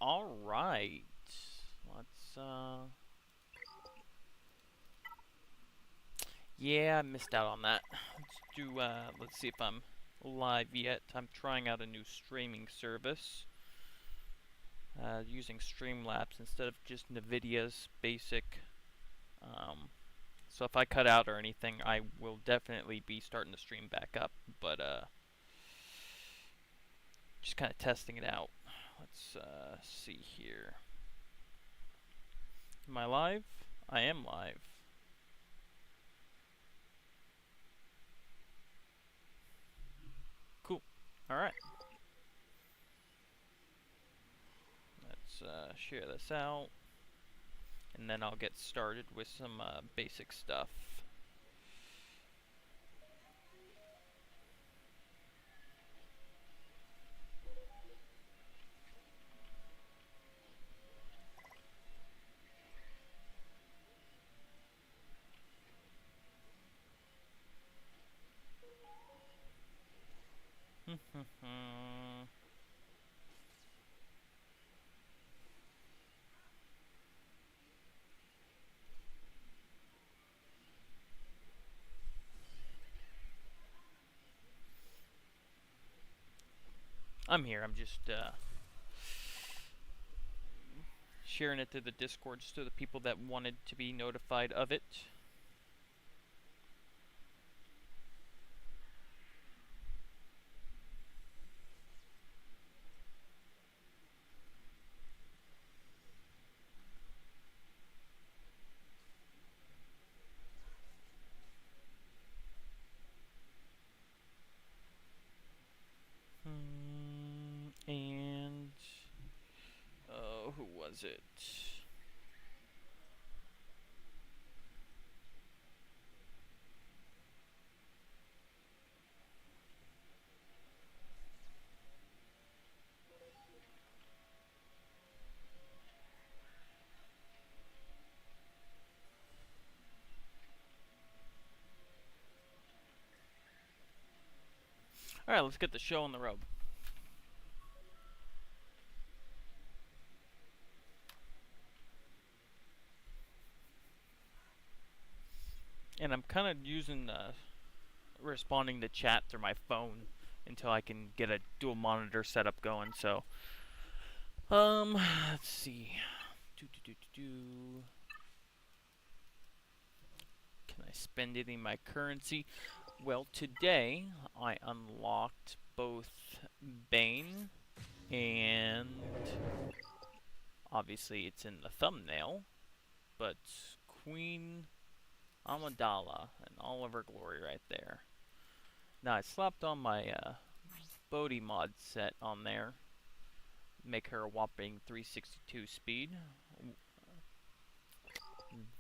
Alright. Let's, yeah, I missed out on that. Let's see if I'm live yet. I'm trying out a new streaming service. Using Streamlabs instead of just NVIDIA's basic. So if I cut out or anything, I will definitely be starting to stream back up. But, just kind of testing it out. Let's see here. Am I live? I am live. Cool. Alright. Let's share this out. And then I'll get started with some basic stuff. I'm here. I'm just sharing it to the Discord just to the people that wanted to be notified of it. And who was it? All right, let's get the show on the road. And I'm kind of using responding to chat through my phone until I can get a dual monitor setup going. So, let's see. Can I spend any of my currency? Well, today I unlocked both Bane and obviously it's in the thumbnail, but Queen Amidala in all of her glory right there. Now I slapped on my Bodhi mod set on there, make her a whopping 362 speed.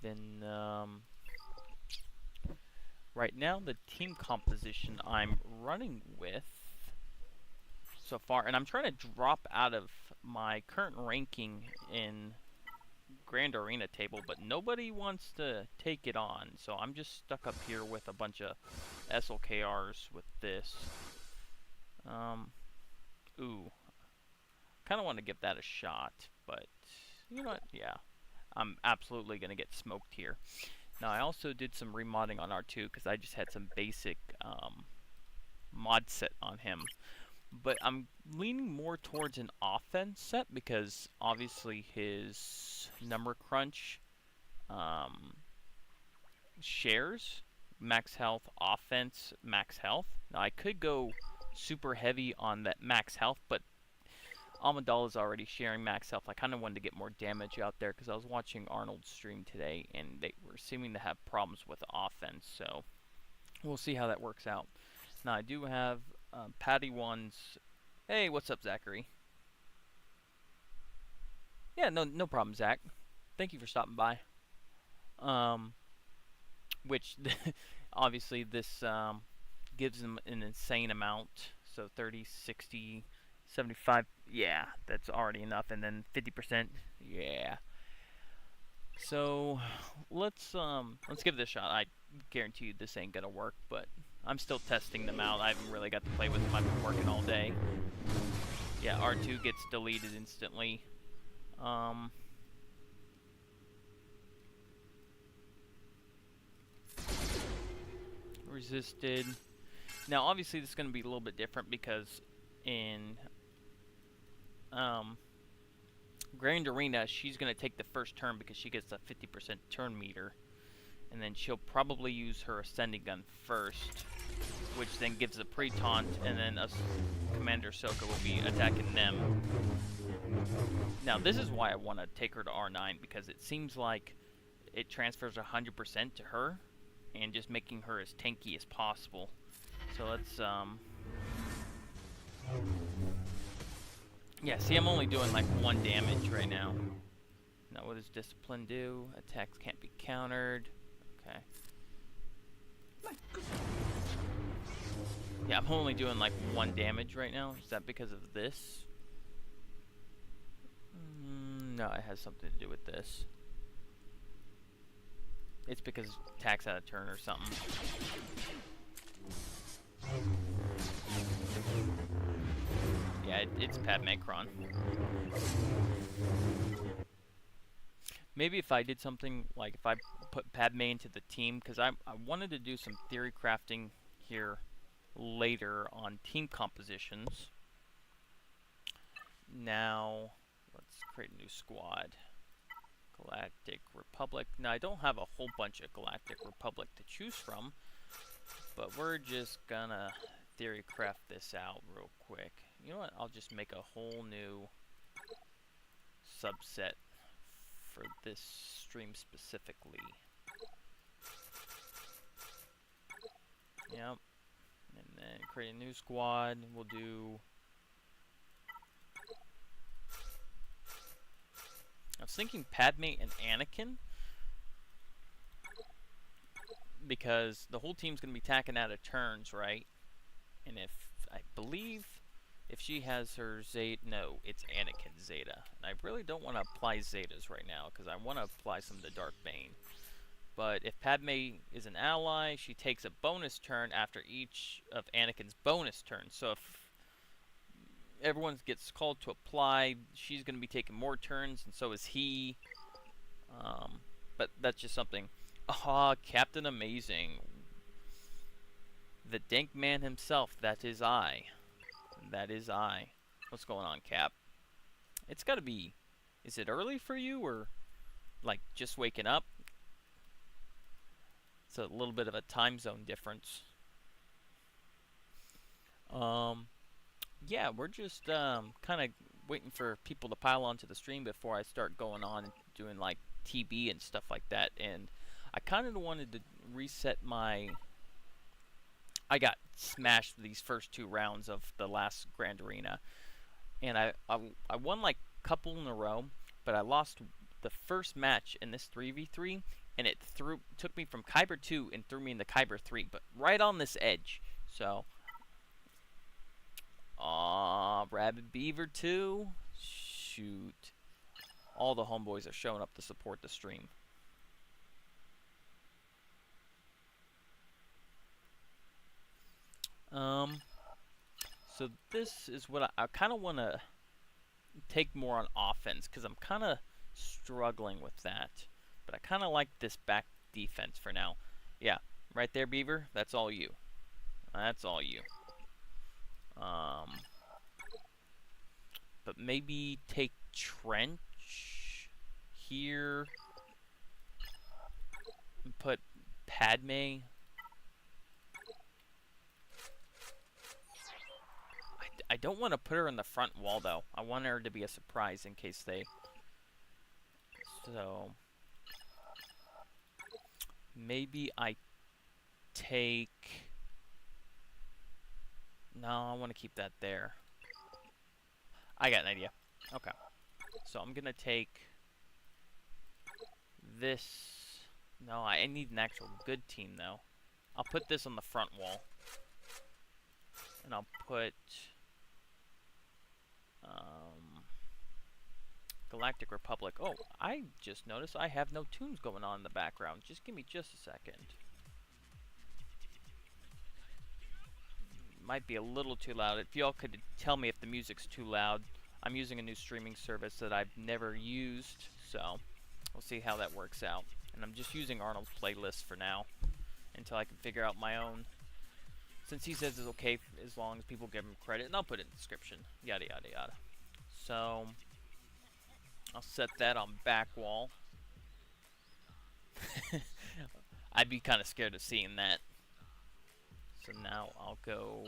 Then right now the team composition I'm running with so far, and I'm trying to drop out of my current ranking in Grand Arena table, but nobody wants to take it on, so I'm just stuck up here with a bunch of SLKRs with this. Ooh. Kind of want to give that a shot, but you know what? Yeah. I'm absolutely going to get smoked here. Now, I also did some remodding on R2 because I just had some basic mod set on him. But I'm leaning more towards an offense set because obviously his number crunch shares max health, offense, max health. Now I could go super heavy on that max health, but Amidala is already sharing max health. I kind of wanted to get more damage out there because I was watching Arnold's stream today and they were seeming to have problems with offense, so we'll see how that works out. Now I do have Patty 1's... Hey, what's up, Zachary? Yeah, no problem, Zach. Thank you for stopping by. Which, obviously, this gives them an insane amount. So 30, 60, 75, yeah, that's already enough. And then 50%, yeah. So let's give this a shot. I guarantee you this ain't gonna work, but I'm still testing them out. I haven't really got to play with them. I've been working all day. Yeah, R2 gets deleted instantly. Um, resisted. Now, obviously, this is going to be a little bit different because in Grand Arena, she's going to take the first turn because she gets a 50% turn meter. And then she'll probably use her Ascending Gun first, which then gives a pre-taunt, and then Commander Ahsoka will be attacking them. Now, this is why I want to take her to R9, because it seems like it transfers 100% to her, and just making her as tanky as possible. So let's, yeah, see, I'm only doing like 1 damage right now. Now, what does Discipline do? Attacks can't be countered. Okay. Yeah, I'm only doing like 1 damage right now. Is that because of this? No, it has something to do with this. It's because attacks out of turn or something. Yeah, it's Padmecron. Maybe if I did something like if I put Padme into the team, because I wanted to do some theory crafting here later on team compositions. Now, let's create a new squad. Galactic Republic. Now, I don't have a whole bunch of Galactic Republic to choose from, but we're just gonna theory craft this out real quick. You know what? I'll just make a whole new subset for this stream specifically. Yep. And then create a new squad. We'll do... I was thinking Padme and Anakin, because the whole team's going to be tacking out of turns, right? And if, I believe, if she has her Zeta, no, it's Anakin Zeta. And I really don't want to apply Zetas right now, because I want to apply some of the Dark Bane. But if Padme is an ally, she takes a bonus turn after each of Anakin's bonus turns. So if everyone gets called to apply, she's going to be taking more turns, and so is he. But that's just something. Ah, Captain Amazing. The Dank Man himself, that is I. That is I. What's going on, Cap? It's got to be... Is it early for you, or like just waking up? It's a little bit of a time zone difference. Yeah, we're just kind of waiting for people to pile onto the stream before I start going on and doing like TB and stuff like that. And I kind of wanted to reset my... I got smashed these first 2 rounds of the last Grand Arena, and I won like a couple in a row, but I lost the first match in this 3v3, and it took me from Kyber 2 and threw me into Kyber 3, but right on this edge. So, Rabbit Beaver 2, shoot, all the homeboys are showing up to support the stream. So this is what I kind of want to take more on offense, because I'm kind of struggling with that. But I kind of like this back defense for now. Yeah, right there, Beaver. That's all you. That's all you. But maybe take Trench here and put Padme. I don't want to put her in the front wall, though. I want her to be a surprise in case they... So... Maybe I take... No, I want to keep that there. I got an idea. Okay. So I'm going to take... this... No, I need an actual good team, though. I'll put this on the front wall. And I'll put... Galactic Republic. Oh, I just noticed I have no tunes going on in the background. Just give me just a second. Might be a little too loud. If y'all could tell me if the music's too loud, I'm using a new streaming service that I've never used, so we'll see how that works out. And I'm just using Arnold's playlist for now until I can figure out my own. Since he says it's okay as long as people give him credit, and I'll put it in the description. Yada yada yada. So I'll set that on back wall. I'd be kind of scared of seeing that. So now I'll go.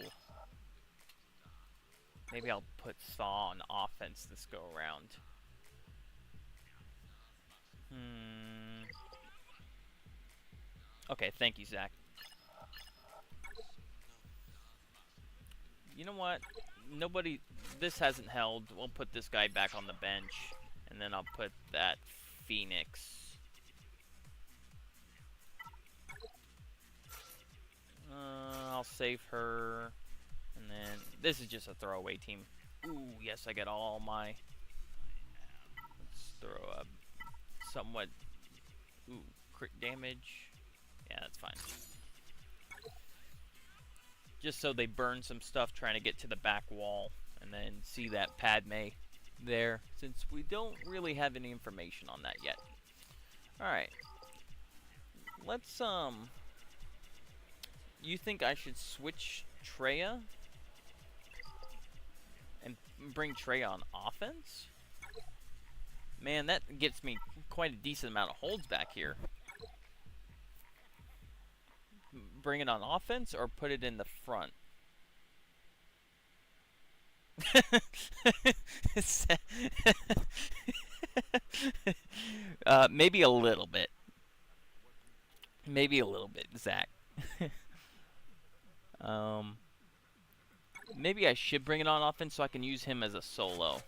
Maybe I'll put Saw on offense this go around. Okay, thank you, Zach. You know what? Nobody. This hasn't held. We'll put this guy back on the bench, and then I'll put that Phoenix. I'll save her, and then this is just a throwaway team. Ooh, yes, I got all my. Let's throw a somewhat. Ooh, crit damage. Yeah, that's fine. Just so they burn some stuff trying to get to the back wall, and then see that Padme there, since we don't really have any information on that yet. Alright. Let's, you think I should switch Traya? And bring Traya on offense? Man, that gets me quite a decent amount of holds back here. Bring it on offense or put it in the front? Maybe a little bit. Maybe a little bit, Zach. Maybe I should bring it on offense so I can use him as a solo.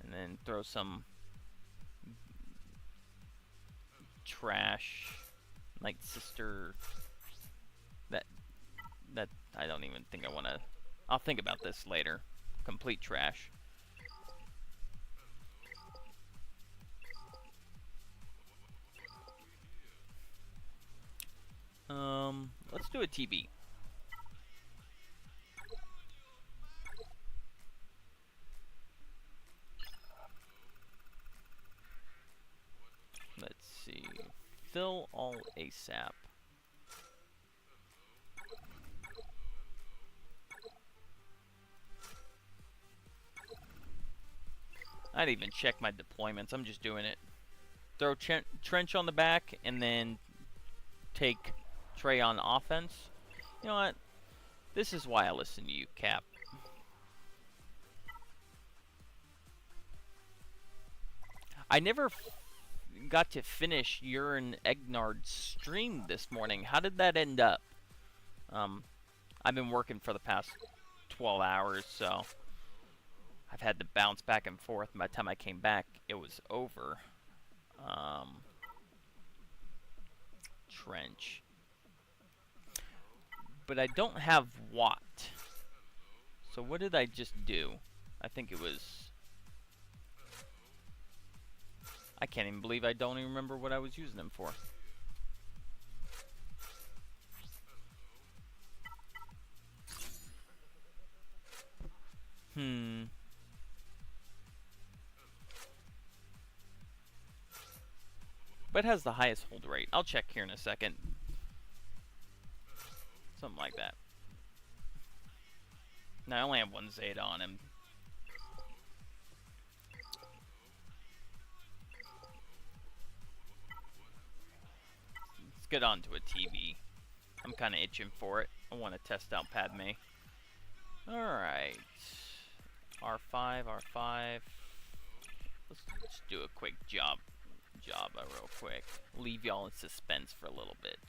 And then throw some trash. Like sister. That I don't even think I want to. I'll think about this later. Complete trash. Let's do a TV. Let's see. Fill all ASAP. I didn't even check my deployments. I'm just doing it. Throw trench on the back and then take Trey on offense. You know what? This is why I listen to you, Cap. I never got to finish Urine Egnard's stream this morning. How did that end up? I've been working for the past 12 hours, so I've had to bounce back and forth. By the time I came back, it was over. Trench. But I don't have Watt. So what did I just do? I think it was... I can't even believe I don't even remember what I was using them for. But has the highest hold rate. I'll check here in a second. Something like that. Now I only have one Zeta on him. Let's get on to a TV. I'm kind of itching for it. I want to test out Padme. Alright. R5, R5. Let's just do a quick Jabba real quick. Leave y'all in suspense for a little bit.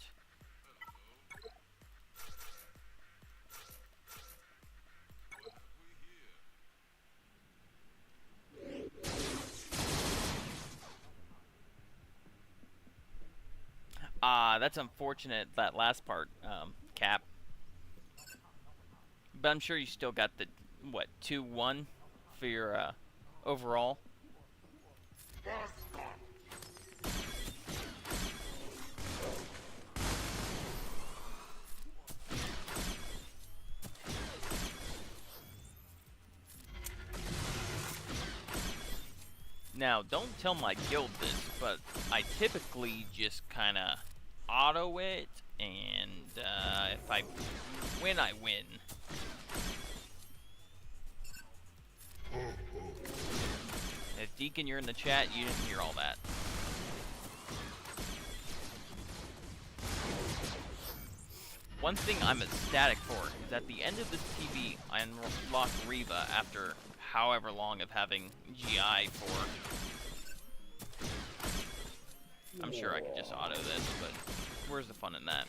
That's unfortunate, that last part, Cap. But I'm sure you still got the, what, 2-1 for your, overall? Now, don't tell my guild this, but I typically just kind of auto it, and if I win, I win. If Deacon, you're in the chat, you didn't hear all that. One thing I'm ecstatic for is at the end of this TV, I unlocked Reva after however long of having GI for. I'm sure I could just auto this, but where's the fun in that?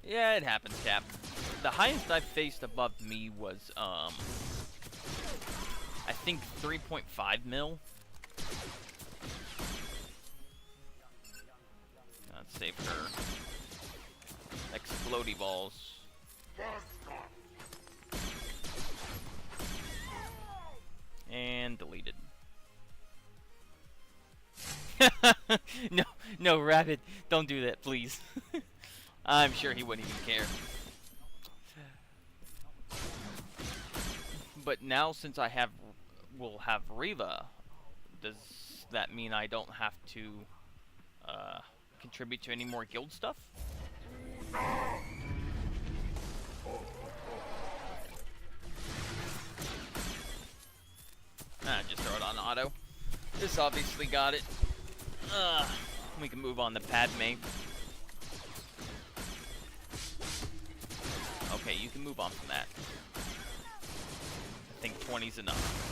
Yeah, it happens, Cap. The highest I've faced above me was, I think 3.5 mil. Let's save her. Explodey balls. And deleted. No, Rabbit, don't do that, please. I'm sure he wouldn't even care. But now, since will have Reva, does that mean I don't have to contribute to any more guild stuff? Just throw it on auto. This obviously got it. We can move on to Padme. Okay, you can move on from that. I think 20's enough.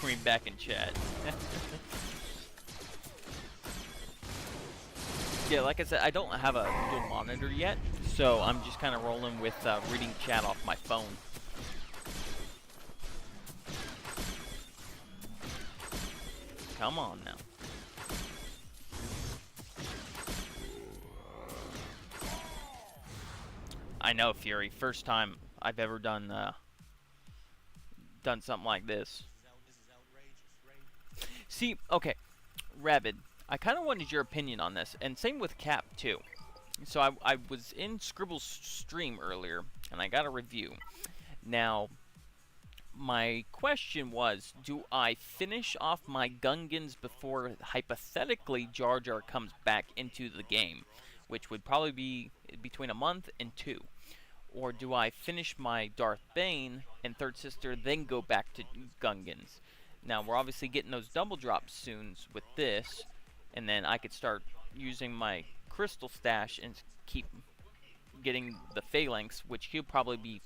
We're back in chat. Yeah, like I said, I don't have a dual monitor yet, so I'm just kind of rolling with reading chat off my phone. Come on now. I know, Fury. First time I've ever done something like this. See, okay, Rabid, I kind of wanted your opinion on this, and same with Cap too. So I was in Scribble's stream earlier, and I got a review. Now, my question was, do I finish off my Gungans before hypothetically Jar Jar comes back into the game, which would probably be between a month and 2? Or do I finish my Darth Bane and Third Sister, then go back to Gungans? Now, we're obviously getting those double drops soon with this, and then I could start using my crystal stash and keep getting the phalanx, which he'll probably be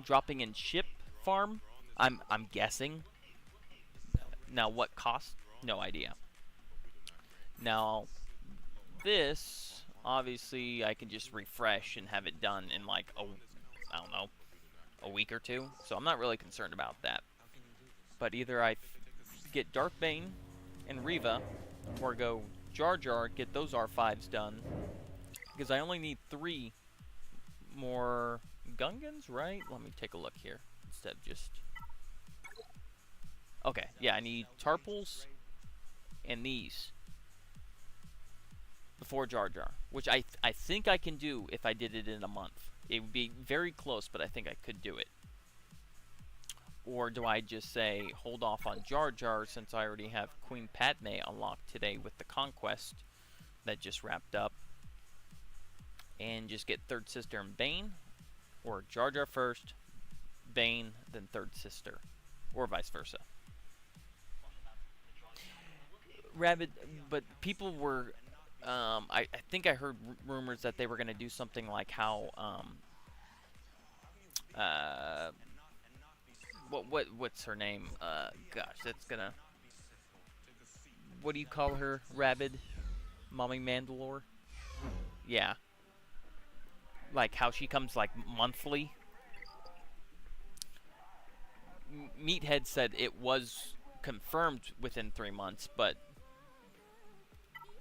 dropping in ship farm, I'm guessing. Now, what cost? No idea. Now, this, obviously, I can just refresh and have it done in like, I don't know, a week or 2. So I'm not really concerned about that. But either I get Darth Bane and Reva, or go Jar Jar, get those R5s done. Because I only need 3 more Gungans, right? Let me take a look here, instead of just... Okay, yeah, I need Tarpals and these before Jar Jar, which I think I can do if I did it in a month. It would be very close, but I think I could do it. Or do I just say, hold off on Jar Jar, since I already have Queen Padme unlocked today with the Conquest that just wrapped up, and just get Third Sister and Bane? Or Jar Jar first, Bane, then Third Sister, or vice versa. Rabbit, but people were, I think I heard rumors that they were going to do something like how, what's her name? Gosh, that's gonna... What do you call her? Rabid? Mommy Mandalore? Yeah. Like how she comes like monthly. Meathead said it was confirmed within 3 months, but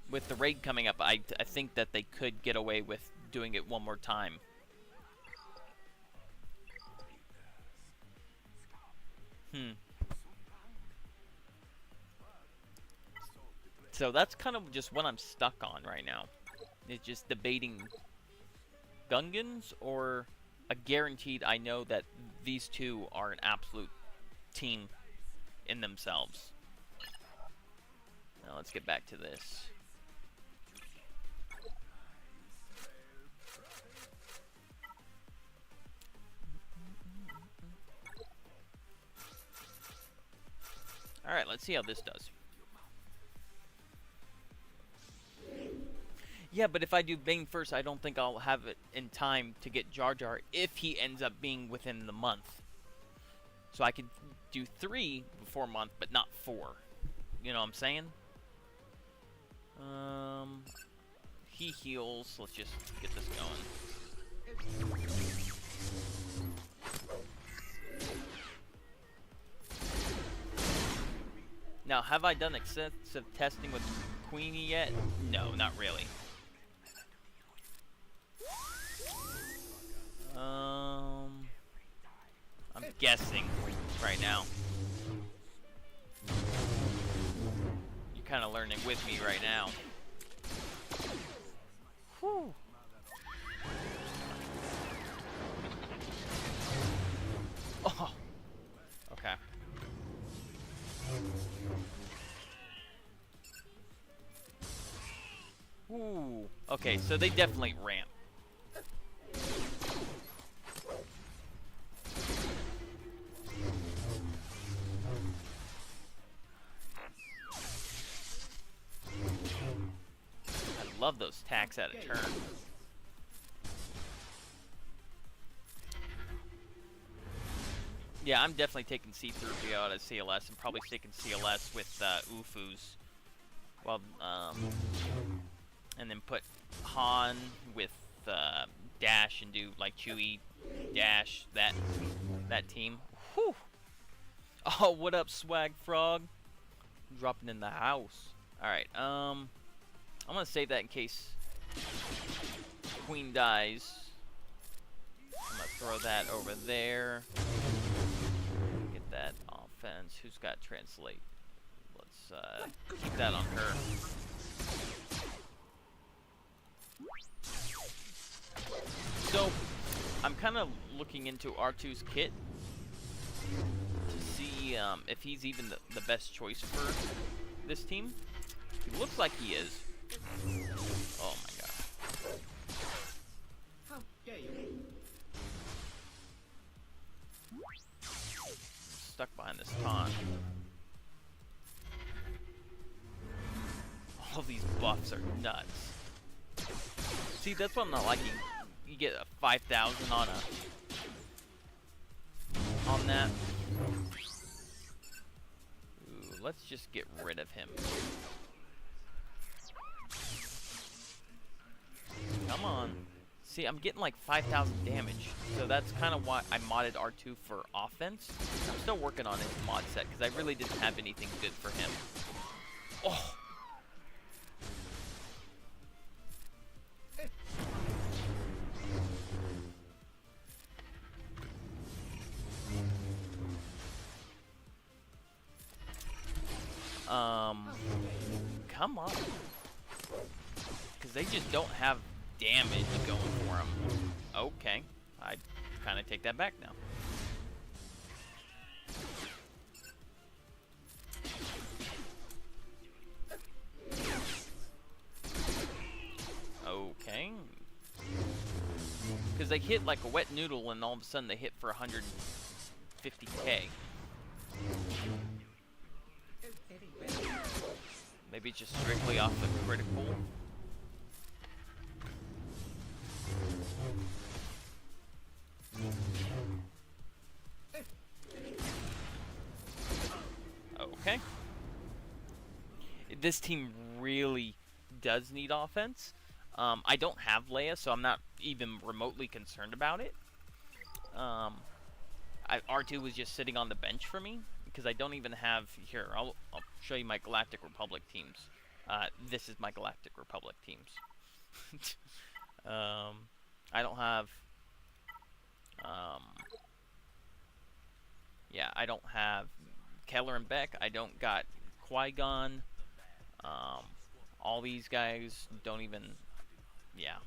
with the raid coming up, I think that they could get away with doing it one more time. Hmm. So that's kind of just what I'm stuck on right now. It's just debating Gungans or a guaranteed. I know that these two are an absolute team in themselves. Now let's get back to this. Alright, let's see how this does. Yeah, but if I do Bane first, I don't think I'll have it in time to get Jar Jar if he ends up being within the month. So I could do 3 before month, but not 4. You know what I'm saying? He heals. Let's just get this going. Now, have I done extensive testing with Queenie yet? No, not really. I'm guessing right now. You're kind of learning with me right now. Whew. Oh. Okay. Ooh. Okay, so they definitely ramp. I love those attacks out of turn. Yeah, I'm definitely taking C-3PO out of CLS and probably sticking CLS with Ufus. Well, and then put Han with Dash and do like Chewie, Dash, that team. Whew. Oh, what up, Swag Frog? Dropping in the house. Alright, I'm gonna save that in case Queen dies. I'm gonna throw that over there. Get that offense. Who's got translate? Let's keep that on her. So, I'm kind of looking into R2's kit to see if he's even the best choice for this team. He looks like he is. Oh my god. How dare you? Stuck behind this taunt. All these buffs are nuts. See, that's what I'm not liking. You get a 5,000 on that. Ooh, let's just get rid of him. Come on. See, I'm getting like 5,000 damage. So that's kind of why I modded R2 for offense. I'm still working on his mod set because I really didn't have anything good for him. Oh! Come on. Because they just don't have damage going for them. Okay. I kind of take that back now. Okay. Because they hit like a wet noodle and all of a sudden they hit for 150k. Maybe it's just strictly off the critical. Okay. This team really does need offense. I don't have Leia, so I'm not even remotely concerned about it. R2 was just sitting on the bench for me because I don't even have here. I'll show you my Galactic Republic teams. This is my Galactic Republic teams. I don't have Yeah, I don't have Keller and Beck. I don't got Qui-Gon. Um, all these guys don't even... Yeah.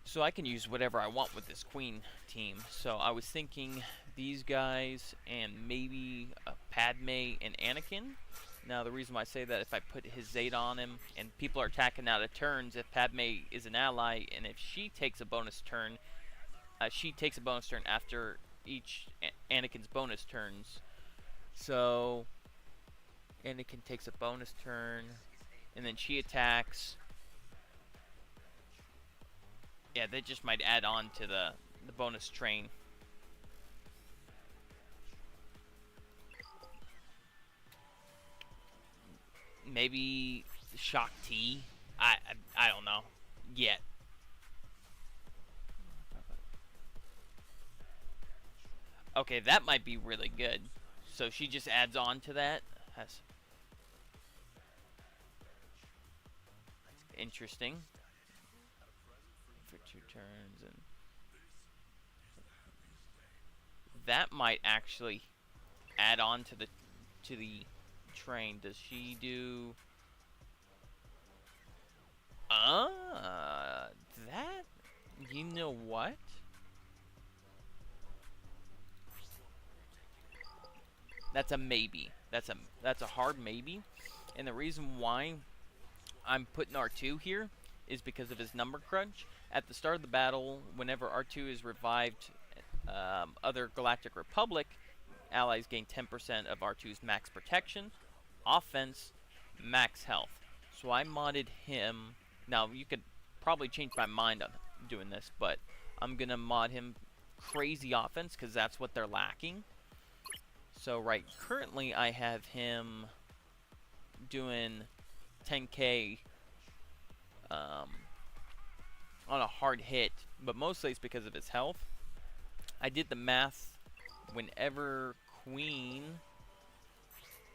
So I can use whatever I want with this Queen team. So I was thinking these guys and maybe Padme and Anakin. Now the reason why I say that, if I put his Zeta on him and people are attacking out of turns, if Padme is an ally and if she takes a bonus turn, she takes a bonus turn after each Anakin's bonus turns. So Anakin takes a bonus turn and then she attacks. Yeah, that just might add on to the bonus train. Maybe Shock T. I don't know yet. Okay, that might be really good. So she just adds on to that. That's interesting. For 2 turns, and that might actually add on to the train. Does she do that? You know what? That's a maybe. That's a hard maybe. And the reason why I'm putting R2 here is because of his number crunch. At the start of the battle, whenever R2 is revived, other Galactic Republic allies gain 10% of R2's max protection, offense, max health. So I modded him. Now, you could probably change my mind on doing this, but I'm going to mod him crazy offense because that's what they're lacking. So currently I have him doing 10k on a hard hit, but mostly it's because of his health. I did the math whenever Queen,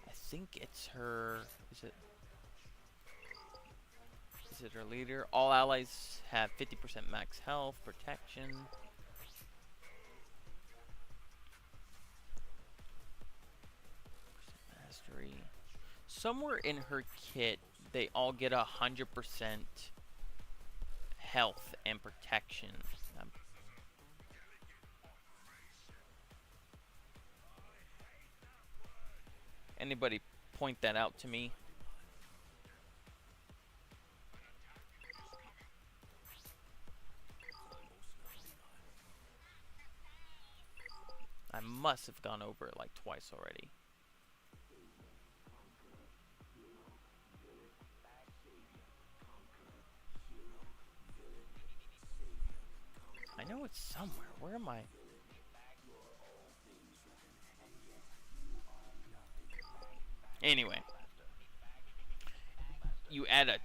I think it's her, is it her leader? All allies have 50% max health, protection. Mastery. Somewhere in her kit, they all get 100% health and protection. Anybody point that out to me? I must have gone over it like twice already. I know it's somewhere. Where am I? Anyway, you add a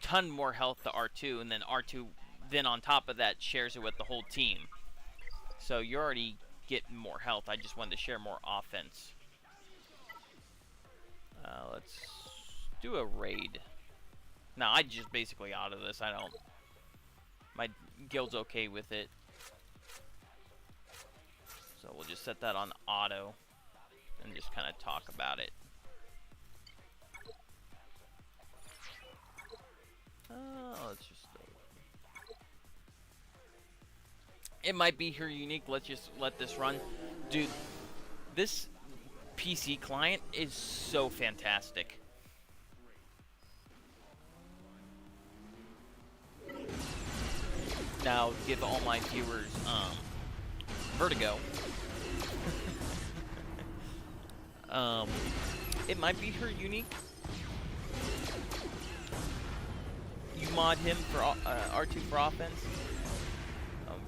ton more health to R2, and then R2 then on top of that shares it with the whole team. So you already get more health. I just wanted to share more offense. Let's do a raid. Now I just basically out of this. I don't. My guild's okay with it. So we'll just set that on auto and just kind of talk about it. Let's just. It might be here unique. Let's just let this run. Dude, this PC client is so fantastic. Now, give all my viewers vertigo. It might be her unique. You mod him for R2 for offense.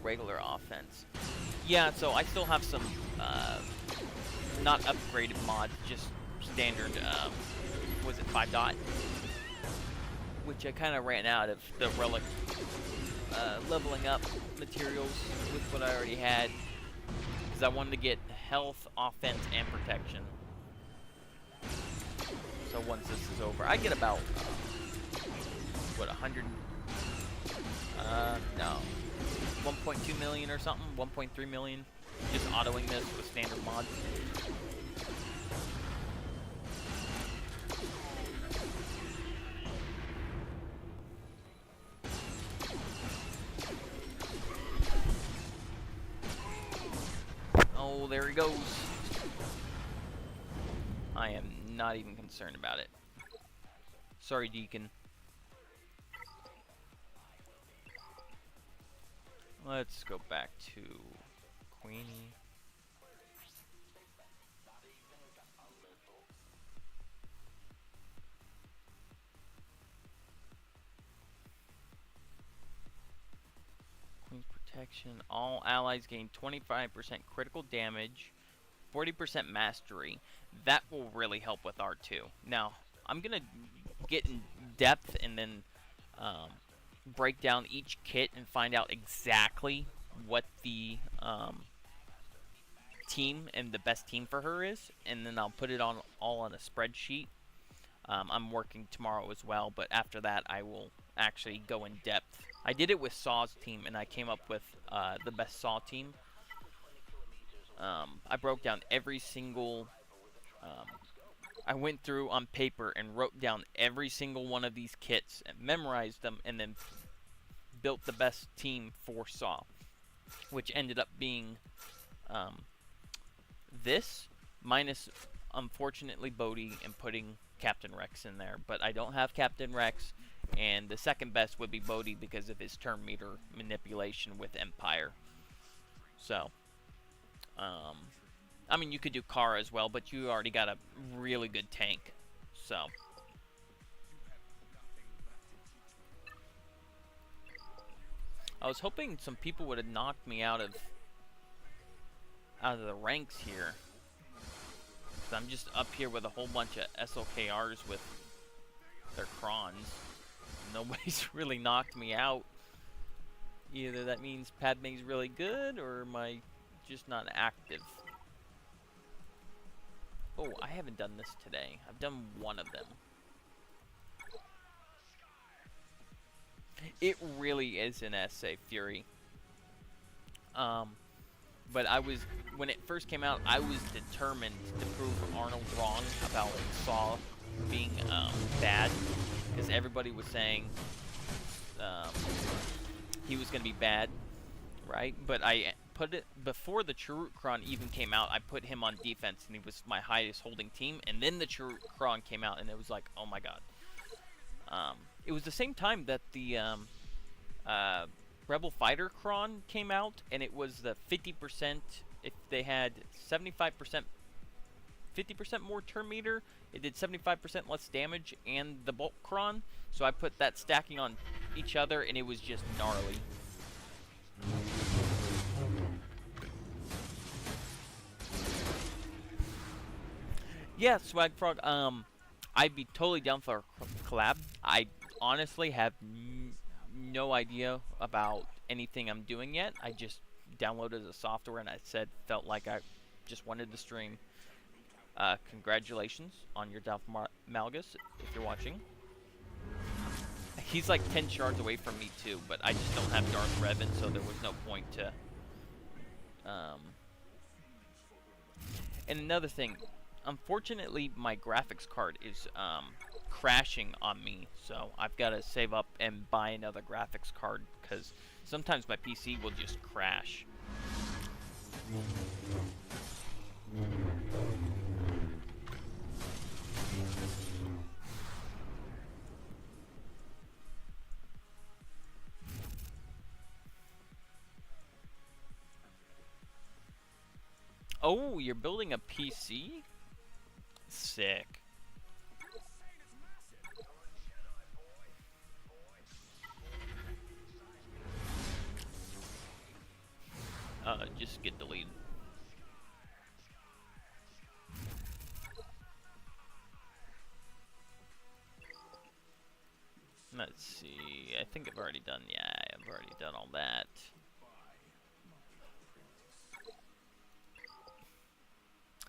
Regular offense. Yeah, so I still have some not upgraded mods, just standard. Was it 5 dot? Which I kind of ran out of the relic leveling up materials with what I already had, because I wanted to get health, offense, and protection. So once this is over, I get about what, 100? No, 1.2 million or something, 1.3 million. just autoing this with standard mods. Oh, there he goes. I am not even concerned about it. Sorry, Deacon. Let's go back to Queenie. Queen's Protection. All allies gain 25% critical damage, 40% mastery. That will really help with R2. Now, I'm going to get in depth and then break down each kit and find out exactly what the team and the best team for her is, and then I'll put it on all on a spreadsheet. I'm working tomorrow as well, but after that I will actually go in depth. I did it with Saw's team, and I came up with the best Saw team. I broke down every single... I went through on paper and wrote down every single one of these kits and memorized them, and then built the best team for Saw, which ended up being this, minus, unfortunately, Bodhi, and putting Captain Rex in there. But I don't have Captain Rex, and the second best would be Bodhi because of his turn meter manipulation with Empire. So, I mean, you could do Kara as well, but you already got a really good tank. So, I was hoping some people would have knocked me out of the ranks here. So I'm just up here with a whole bunch of SLKRs with their crons. Nobody's really knocked me out. Either that means Padme's really good, or am I just not active? Oh, I haven't done this today. I've done one of them. It really is an essay, Fury. But when it first came out, I was determined to prove Arnold wrong about Saw being bad, because everybody was saying he was going to be bad, right? But I put it before the Chirrut Kron even came out. I put him on defense, and he was my highest holding team. And then the Chirrut Kron came out, and it was like, oh my god. It was the same time that the Rebel Fighter Kron came out, and it was the 50%. If they had 75%, 50% more turn meter, it did 75% less damage, and the Bulk Kron. So I put that stacking on each other, and it was just gnarly. Yeah, Swag Frog. I'd be totally down for a collab. I honestly have no idea about anything I'm doing yet. I just downloaded the software, and I felt like I just wanted to stream. Congratulations on your Darth Malgus, if you're watching. He's like 10 shards away from me too, but I just don't have Darth Revan, so there was no point to... And another thing, unfortunately my graphics card is crashing on me, so I've got to save up and buy another graphics card, because sometimes my PC will just crash. Oh, you're building a PC? Sick. Just get deleted. Let's see. I think I've already done. Yeah, I've already done all that.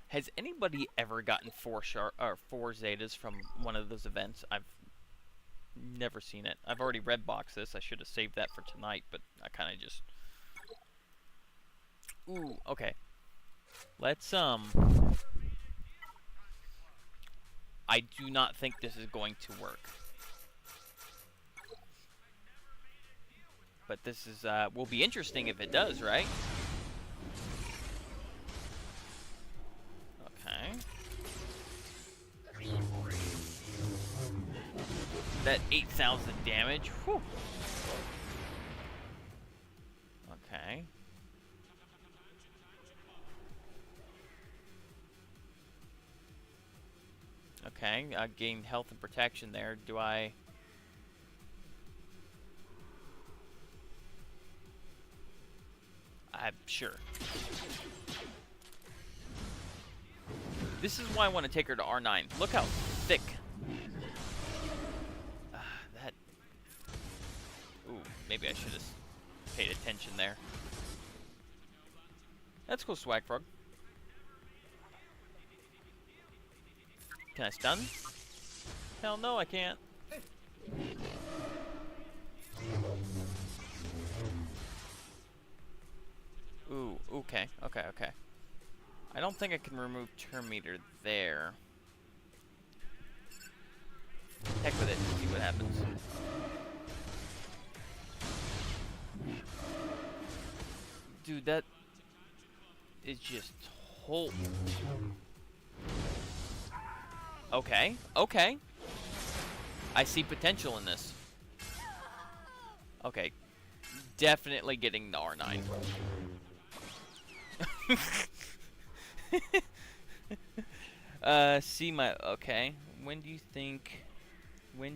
Has anybody ever gotten 4 Zetas from one of those events? I've never seen it. I've already red boxed this. I should have saved that for tonight, but I kind of just Ooh, okay. Let's, I do not think this is going to work. But this is, will be interesting if it does, right? Okay. That 8,000 damage. Whew. Okay. Okay, I gained health and protection there. Do I... I'm sure. This is why I want to take her to R9. Look how thick. That... Ooh, maybe I should have paid attention there. That's cool, Swag Frog. Can I stun? Hell no, I can't. Ooh, okay, okay, okay. I don't think I can remove turn meter there. Heck with it, see what happens. Dude, that is just whole. Okay, okay. I see potential in this. Okay, definitely getting the R9. See my... Okay. When do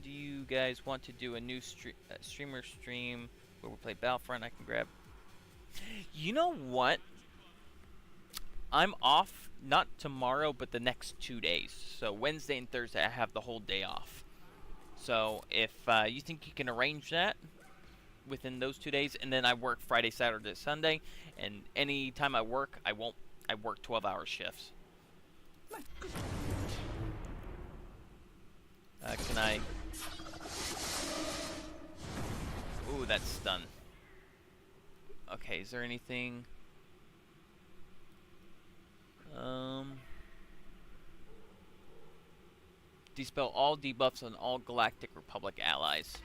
you guys want to do a new streamer stream where we play Battlefront? I can grab... You know what? I'm off, not tomorrow, but the next 2 days. So Wednesday and Thursday, I have the whole day off. So if you think you can arrange that within those 2 days, and then I work Friday, Saturday, Sunday, and any time I work, I work 12-hour shifts. Can I... Ooh, that's stun. Okay, is there anything... Dispel all debuffs on all Galactic Republic allies.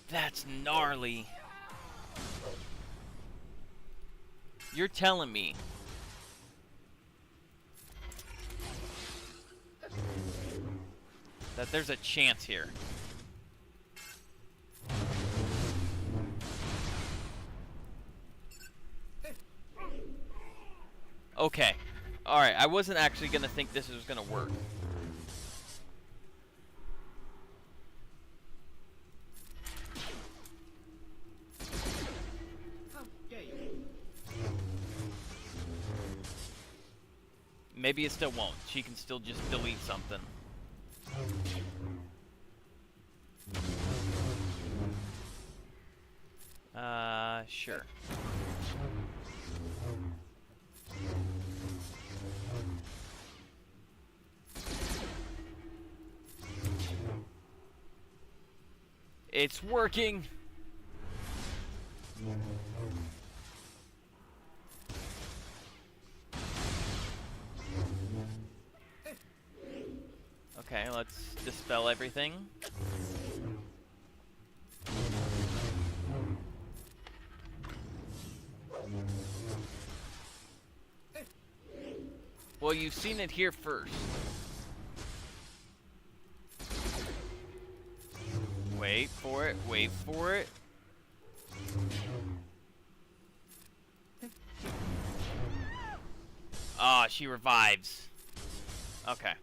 That's gnarly. You're telling me that there's a chance here. Okay. Alright, I wasn't actually gonna think this was gonna work. Maybe it still won't. She can still just delete something. Sure. It's working. Okay, let's dispel everything. Well, you've seen it here first. Wait for it, wait for it. Ah, she revives. Okay.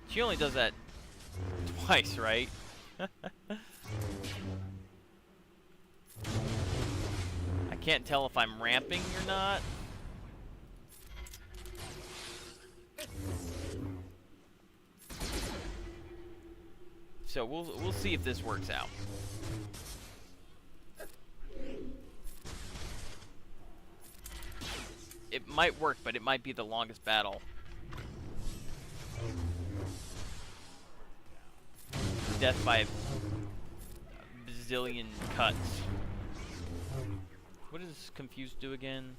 She only does that twice, right? I can't tell if I'm ramping or not. So we'll see if this works out. It might work, but it might be the longest battle. Death by a bazillion cuts. does Confused do again?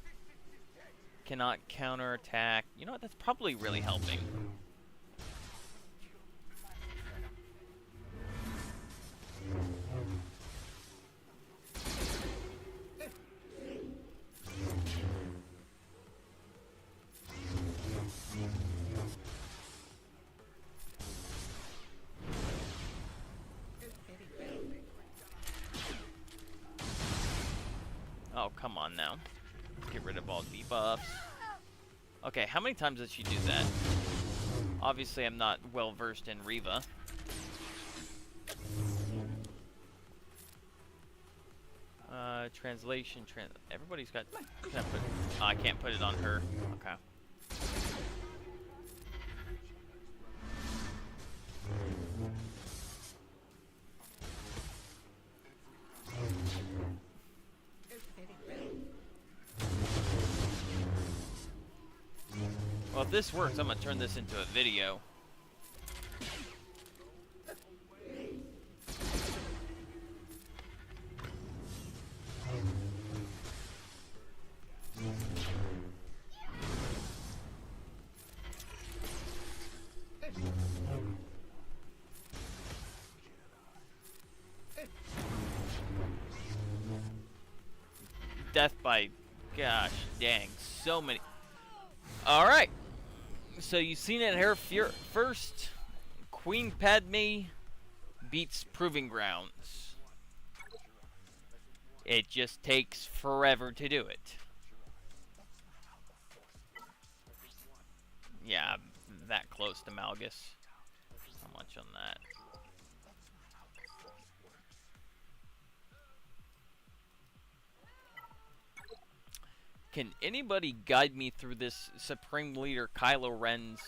Cannot counterattack. You know what? That's probably really helping. Oh, come on now. Get rid of all debuffs. Okay, how many times does she do that? Obviously, I'm not well versed in Riva. Translation. Everybody's got. Can I put? Oh, I can't put it on her. Okay. Well, if this works, I'm gonna turn this into a video. Death by, gosh dang, so many. Alright, so you've seen it here first. Queen Padme beats Proving Grounds. It just takes forever to do it. Yeah, that close to Malgus. How much on that? Can anybody guide me through this Supreme Leader Kylo Ren's,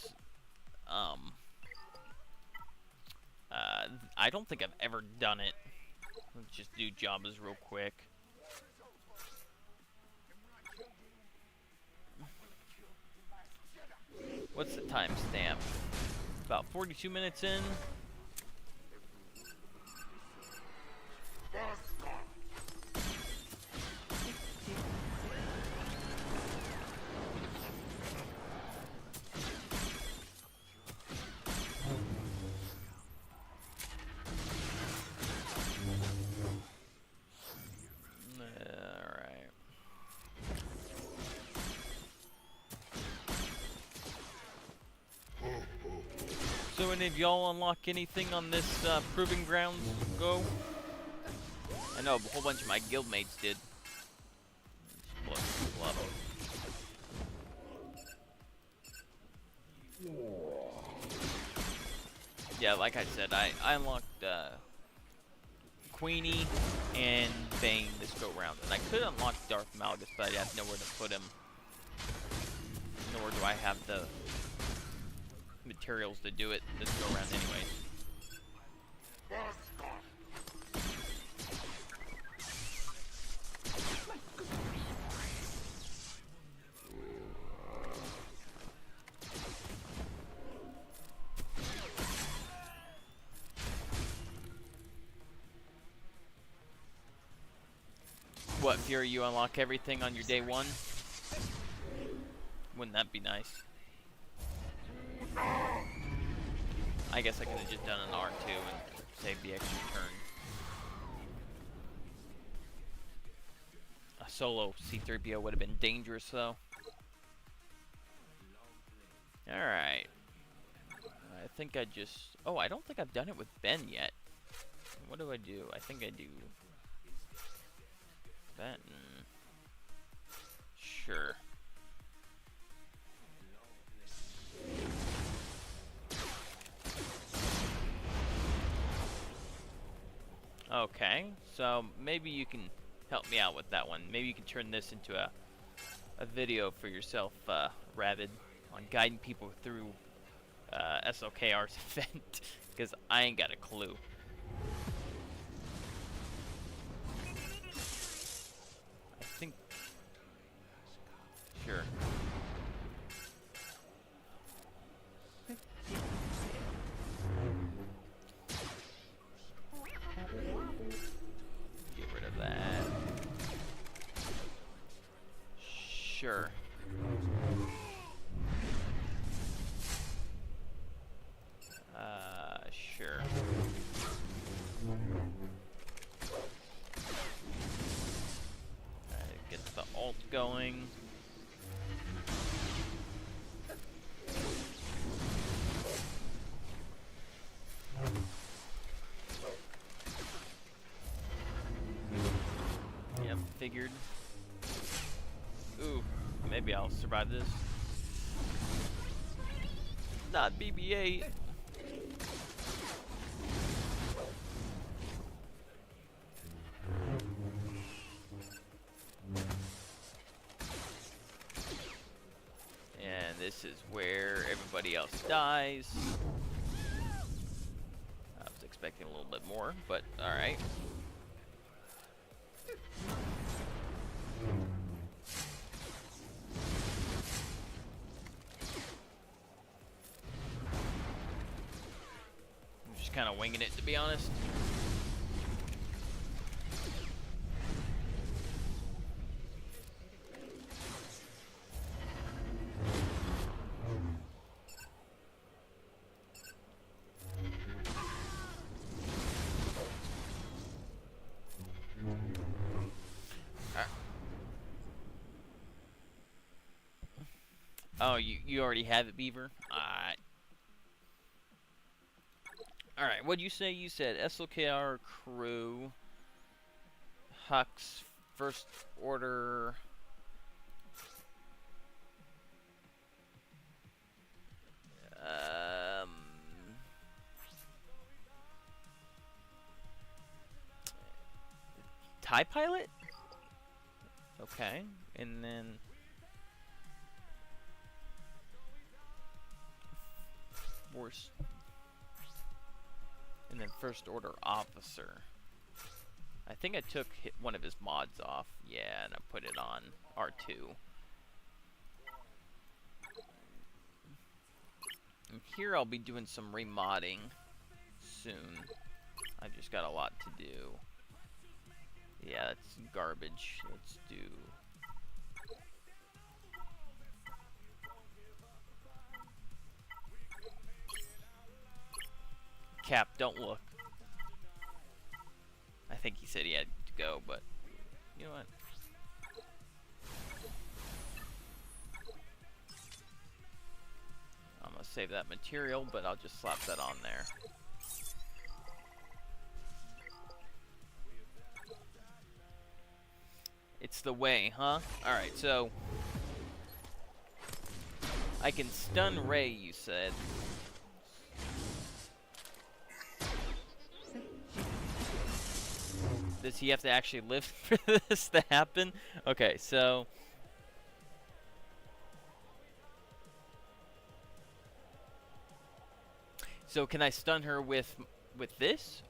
I don't think I've ever done it. Let's just do Jabba's real quick. What's the timestamp? About 42 minutes in. So any of y'all unlock anything on this Proving Grounds go? I know a whole bunch of my guildmates did. Yeah, like I said, I unlocked Queenie and Bane this go round, and I could unlock Darth Malgus, but I have nowhere to put him. Nor do I have the materials to do it this go around anyways. What, Fury, you unlock everything on your day one? Wouldn't that be nice? I guess I could have just done an R2 and saved the extra turn. A solo C-3PO would have been dangerous though. Alright. I think I just... Oh, I don't think I've done it with Ben yet. What do? I think I do... That... Sure. Okay, so maybe you can help me out with that one. Maybe you can turn this into a video for yourself, Rabbit, on guiding people through SOKR's event, because I ain't got a clue. I think... Sure. Get rid of that. weird. Ooh, maybe I'll survive this. Not BB-8. And this is where everybody else dies. I was expecting a little bit more, but alright. I'm just kind of winging it, to be honest. Oh, you already have it, Beaver? Alright. Alright, what'd you say? You said SLKR crew, Hux, First Order, TIE Pilot? Okay, and then Force, and then First Order Officer. I think I took one of his mods off, yeah, and I put it on R2. And here I'll be doing some remodding soon. I've just got a lot to do. Yeah, that's garbage. Let's do... Cap, don't look. I think he said he had to go, but you know what? I'm gonna save that material, but I'll just slap that on there. It's the way, huh? Alright, so I can stun Rey, you said. Does he have to actually live for this to happen? Okay, so... So can I stun her with this?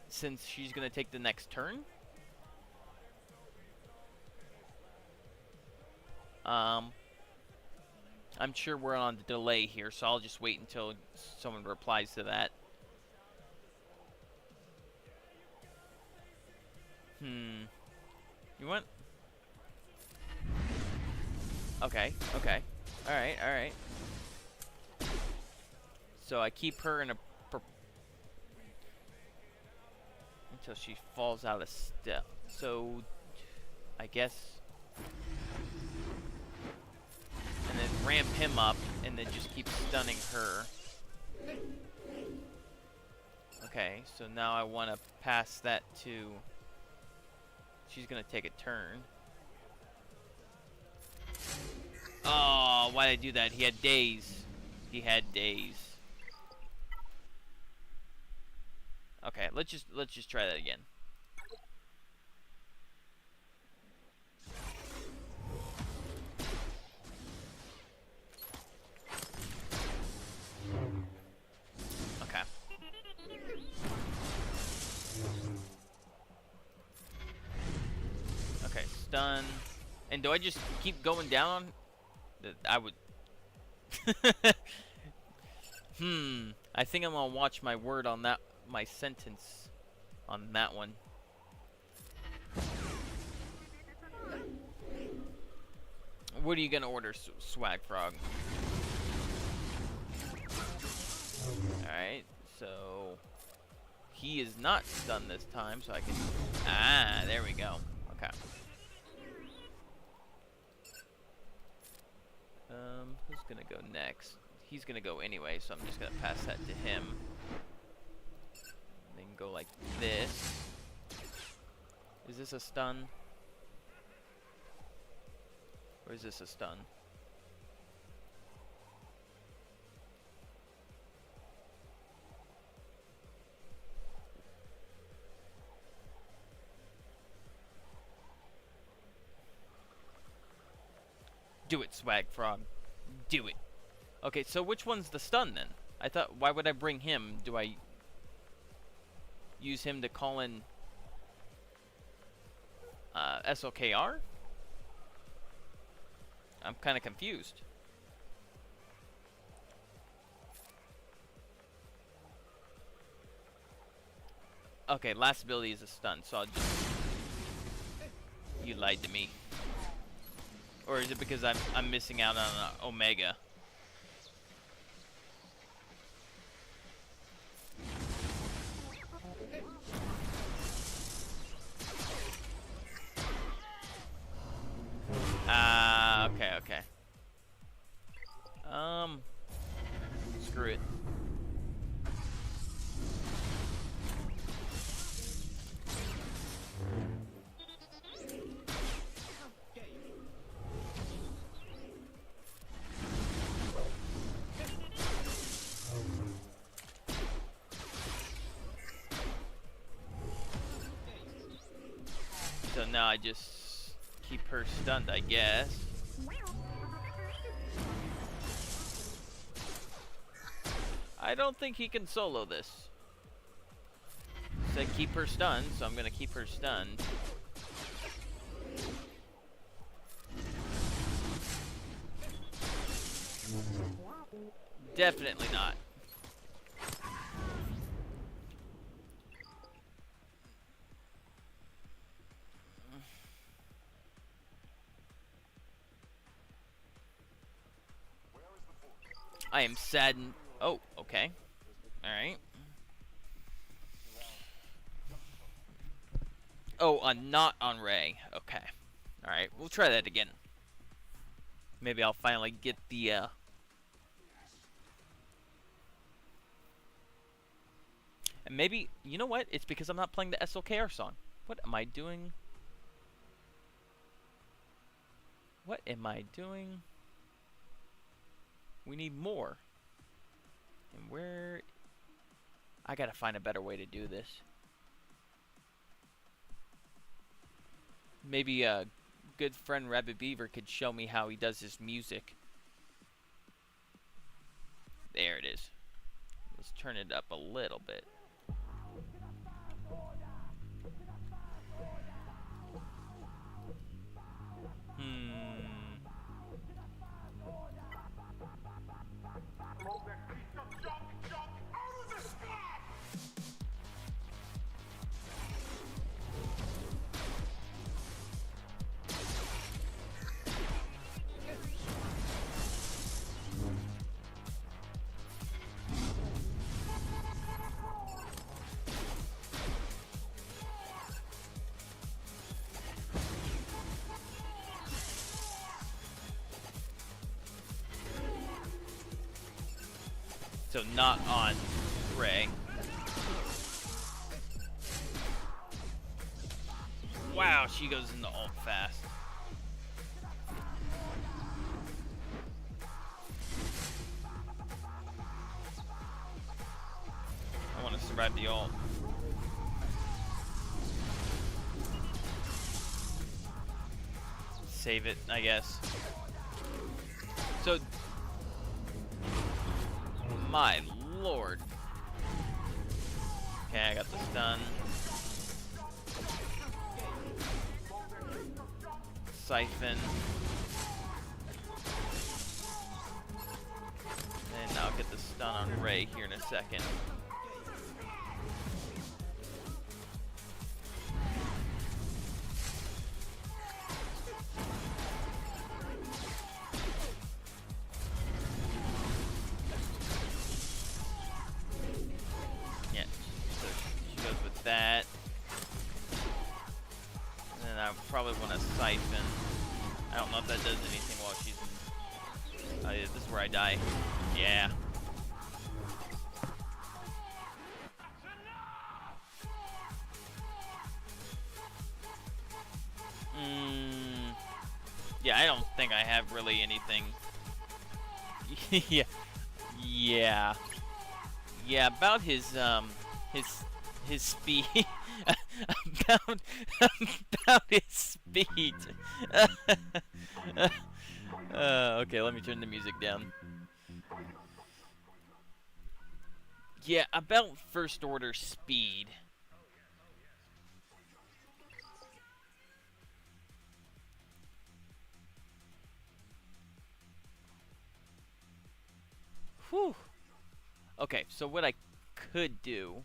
Since she's gonna take the next turn? I'm sure we're on the delay here, so I'll just wait until someone replies to that. You want? Okay, okay. Alright, alright. So I keep her in a... until she falls out of step. So, I guess... and then ramp him up, and then just keep stunning her. Okay, so now I want to pass that to... she's gonna take a turn. Oh, why did I do that? He had days. He had days. Okay, let's just try that again. Okay. Okay, stun. And do I just keep going down? I would... I think I'm gonna watch my word on that, my sentence on that one. What are you gonna order, Swag Frog? Alright, so... he is not stunned this time, so I can... ah, there we go. Okay. Who's gonna go next? He's gonna go anyway, so I'm just gonna pass that to him. Then go like this. Is this a stun? Or is this a stun? Do it, Swag Frog. Do it. Okay, so which one's the stun then? I thought, why would I bring him? Do I use him to call in SOKR? I'm kind of confused. Okay, last ability is a stun, so I'll just... You lied to me. Or is it because I'm missing out on Omega? Okay. Screw it. So now I just keep her stunned, I guess. I don't think he can solo this. Said keep her stunned, so I'm gonna keep her stunned. Definitely not. I am saddened. Oh, okay. Alright. Oh, not on Ray. Okay. Alright, we'll try that again. Maybe I'll finally get the, And maybe, you know what? It's because I'm not playing the SLKR song. What am I doing? What am I doing? We need more. And where... I gotta find a better way to do this. Maybe a good friend Rabbit Beaver could show me how he does his music. There it is. Let's turn it up a little bit. So not on Ray. Wow, she goes into ult fast. I want to survive the ult. Save it, I guess. So, my lord. Okay, I got the stun. Siphon. And I'll get the stun on Ray here in a second. Yeah, so she goes with that. And then I probably want to siphon. I don't know if that does anything while she's in... yeah, this is where I die. Yeah. Yeah, I don't think I have really anything. Yeah. Yeah. Yeah, about his speed. about about his speed. Okay, let me turn the music down. Yeah, about first order speed. Whew. Okay, so what I could do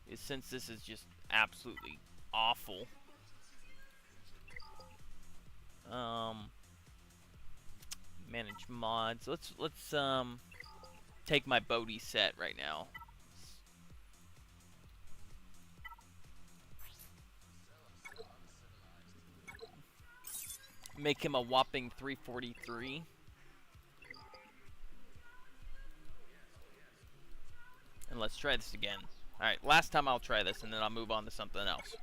is, since this is just absolutely awful, manage mods. Let's take my Bodhi set right now. Make him a whopping 343. And let's try this again. Alright, last time I'll try this, and then I'll move on to something else.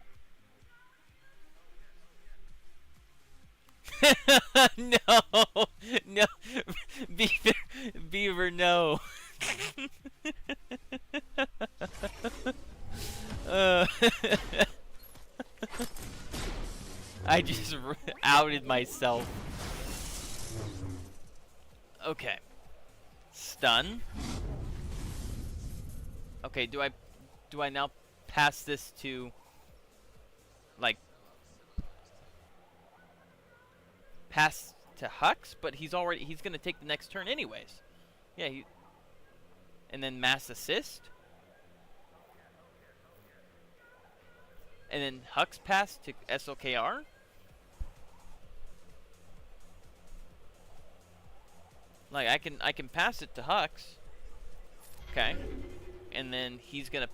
No! No! Beaver, no! I just outed myself. Okay. Stun. Okay, do I now pass this to, like, pass to Hux? But he's gonna take the next turn anyways. Yeah, and then mass assist. And then Hux pass to SOKR. Like, I can pass it to Hux. Okay. And then he's gonna.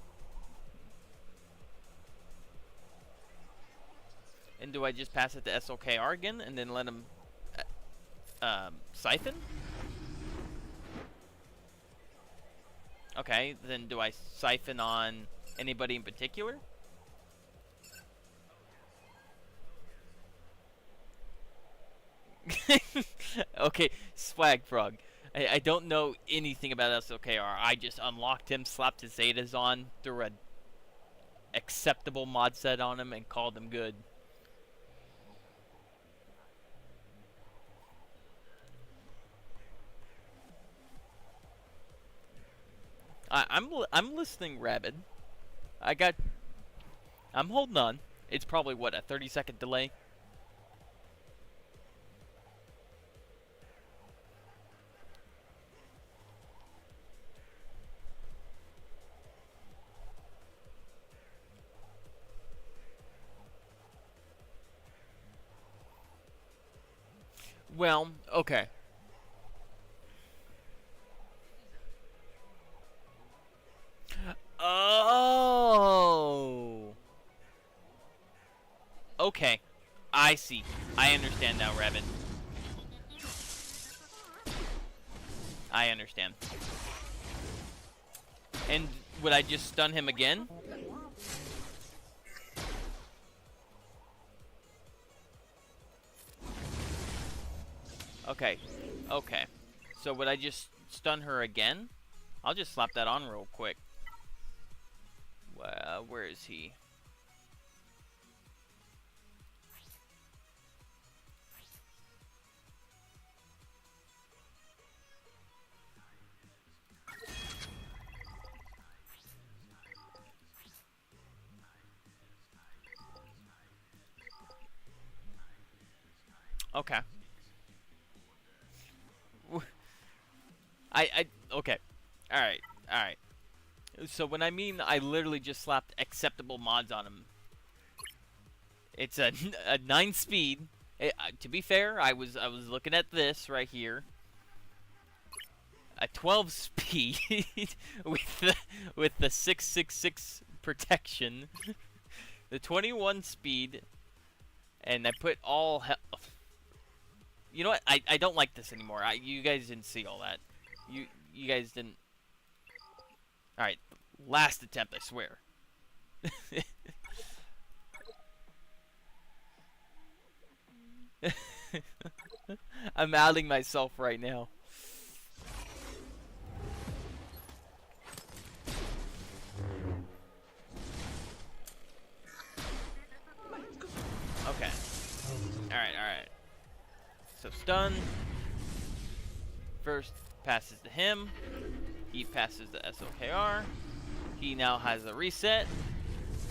And do I just pass it to SOKR again and then let him siphon? Okay, then do I siphon on anybody in particular? Okay, Swag Frog. I don't know anything about SOKR. I just unlocked him, slapped his Zetas on, threw a acceptable mod set on him, and called him good. I'm listening, Rabid. I'm holding on. It's probably what, a 30-second delay. Well, okay. Oh. Okay. I see. I understand now, Rabbit. I understand. And would I just stun him again? Okay. Okay. So would I just stun her again? I'll just slap that on real quick. Where is he? Okay. Okay. Alright. Alright. So when I mean I literally just slapped acceptable mods on him, it's a 9 speed. To be fair, I was looking at this right here. A 12 speed with the 666 protection. The 21 speed, and I put all You know what? I don't like this anymore. You guys didn't see all that. You guys didn't. All right, last attempt, I swear. I'm outing myself right now. Okay. Alright. So stun. First passes to him. He passes the SOKR. He now has a reset.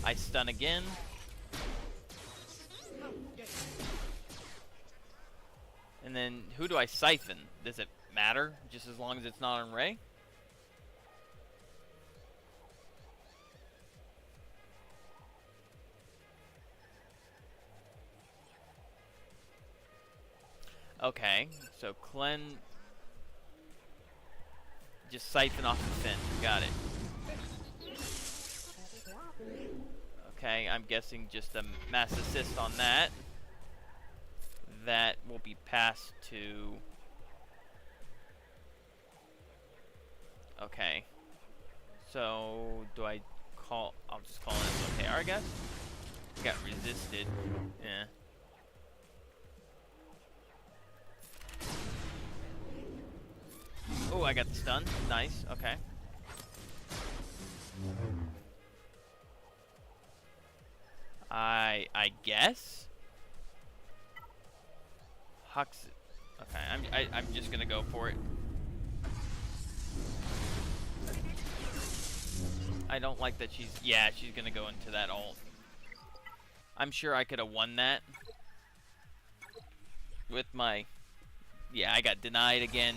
I stun again. And then who do I siphon? Does it matter? Just as long as it's not on Ray? Okay, so Clen... Just siphon off the Finn. Got it. Okay, I'm guessing just a mass assist on that. That will be passed to... Okay. So, do I call... I'll just call it SOKR, I guess? Got resisted. Yeah. Oh, I got the stun. Nice. Okay. I guess? Hux... Okay, I'm just gonna go for it. I don't like that she's... Yeah, she's gonna go into that ult. I'm sure I could have won that. With my... Yeah, I got denied again.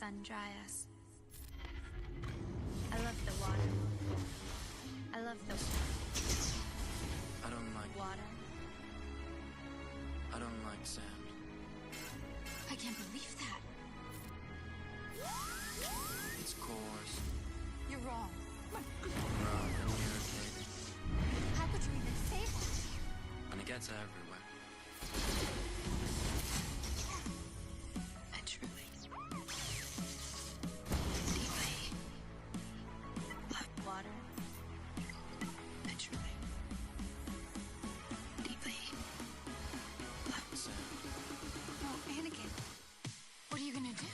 sun dry us. I love the water. I love the I don't like water. I don't like sand. I can't believe that. It's coarse, You're wrong. rough, and irritating, How could you even say that? and it gets everywhere. I truly, deeply love water. I truly, deeply love Sand. Oh, Anakin, what are you gonna do?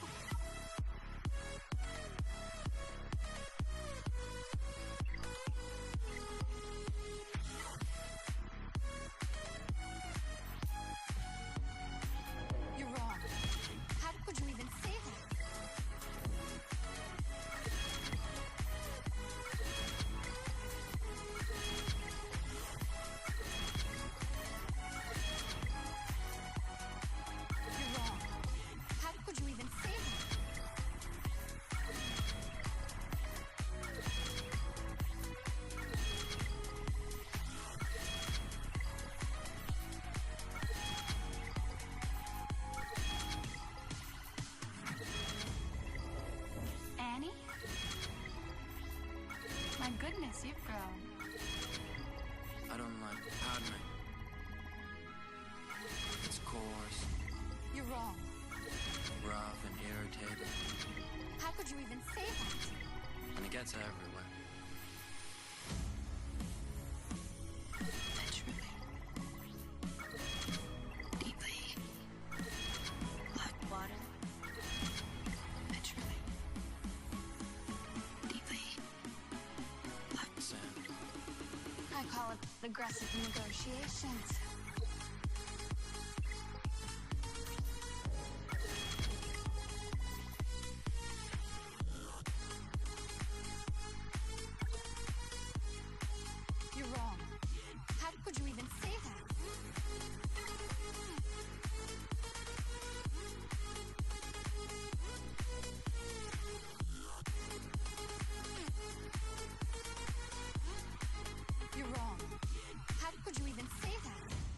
You're wrong. How could you even say that? You're wrong. How could you even say that? Annie? My goodness, you've grown. I don't like Padme. It's coarse, You're wrong. rough, and irritating, How could you even say that? and it gets everywhere. I truly, deeply love water. I truly, deeply love. Sand. I call it aggressive negotiations. You're wrong. How could you even say that? You're wrong. How could you even say that?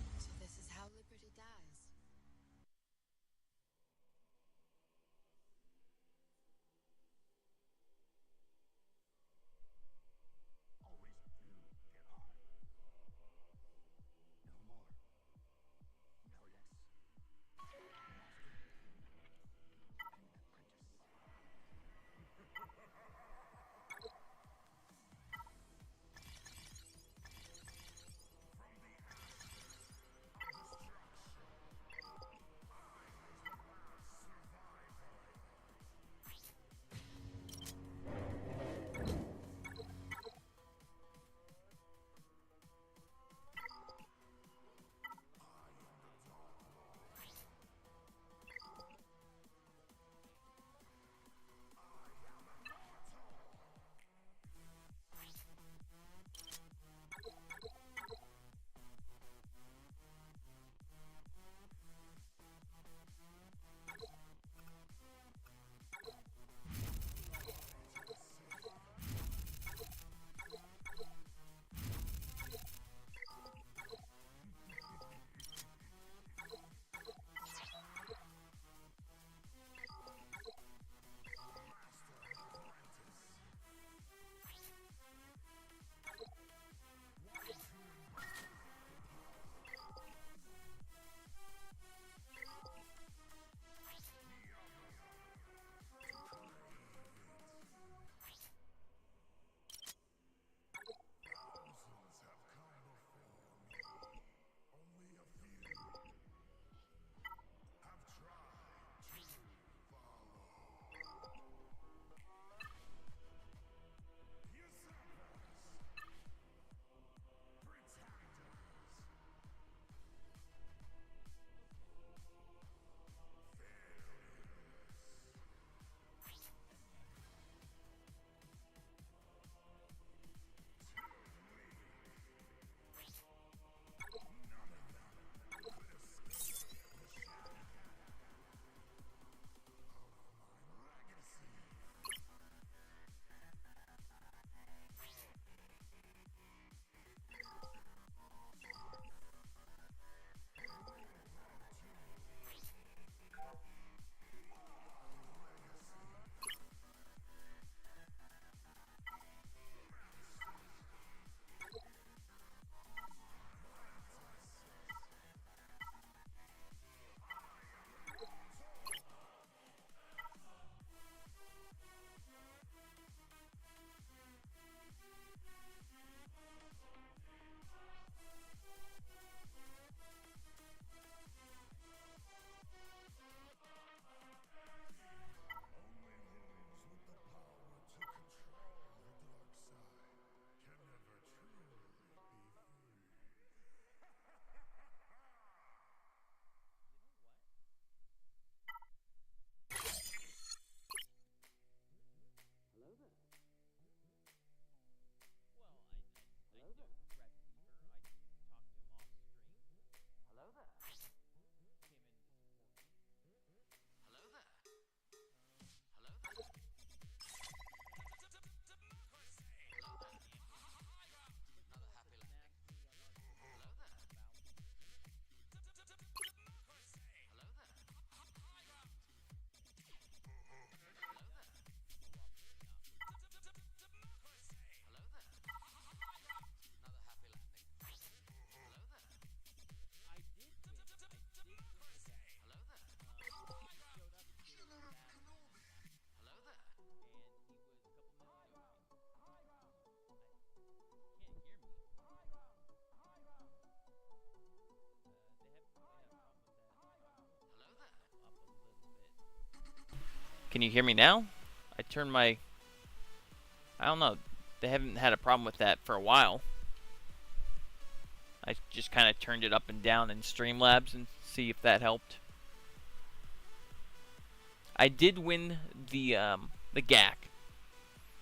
Can you hear me now? I turned my... I don't know. They haven't had a problem with that for a while. I just kind of turned it up and down in Streamlabs and see if that helped. I did win the GAC.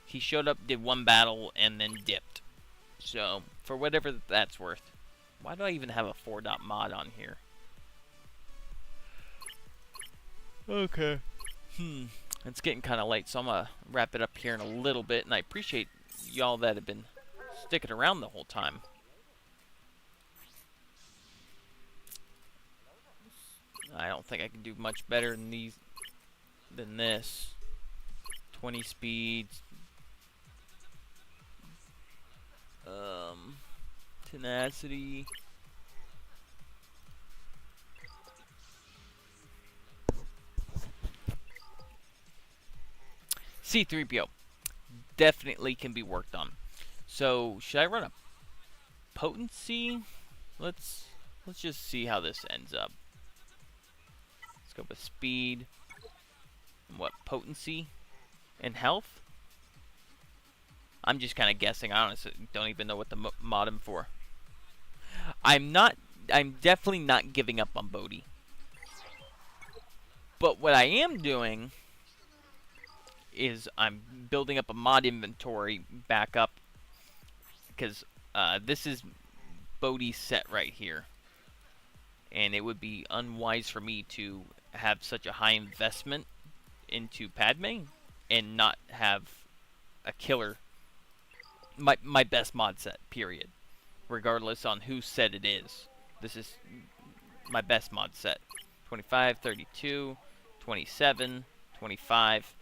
He showed up, did one battle, and then dipped. So, for whatever that's worth. Why do I even have a 4.mod on here? Okay. It's getting kind of late, so I'm going to wrap it up here in a little bit. And I appreciate y'all that have been sticking around the whole time. I don't think I can do much better than this. 20 speeds. Tenacity. C-3PO definitely can be worked on. So should I run a potency? Let's just see how this ends up. Let's go with speed. And what, potency and health? I'm just kind of guessing. I honestly don't even know what to mod him for. I'm definitely not giving up on Bodhi. But what I am doing is I'm building up a mod inventory back up, because this is Bodhi's set right here, and it would be unwise for me to have such a high investment into Padme and not have a killer, my best mod set, period, regardless on whose set it is. This is my best mod set. 25, 32, 27, 25,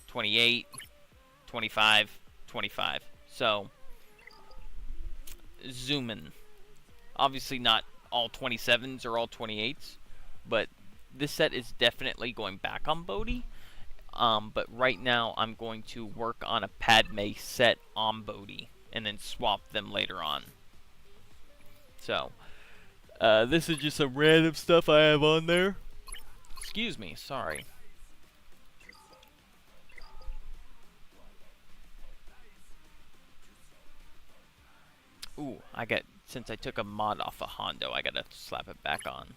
28, 25, 25. So, zooming. Obviously not all 27s or all 28s, but this set is definitely going back on Bodhi. But right now I'm going to work on a Padme set on Bodhi and then swap them later on. So, this is just some random stuff I have on there. Excuse me, sorry. Ooh, since I took a mod off of Hondo, I gotta slap it back on.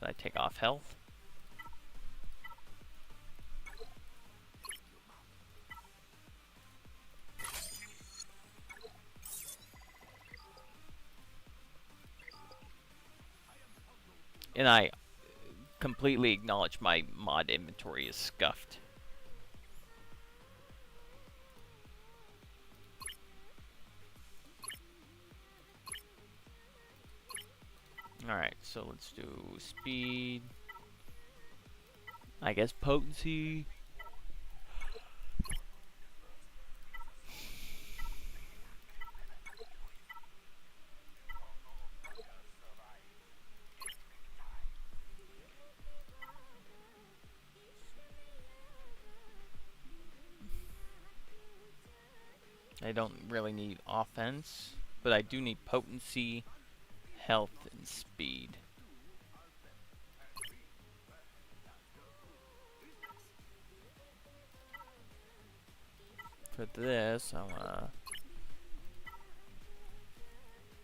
Would I take off health? And I completely acknowledge my mod inventory is scuffed. Alright, so let's do speed. I guess potency. I don't really need offense, but I do need potency, health, and speed. For this, I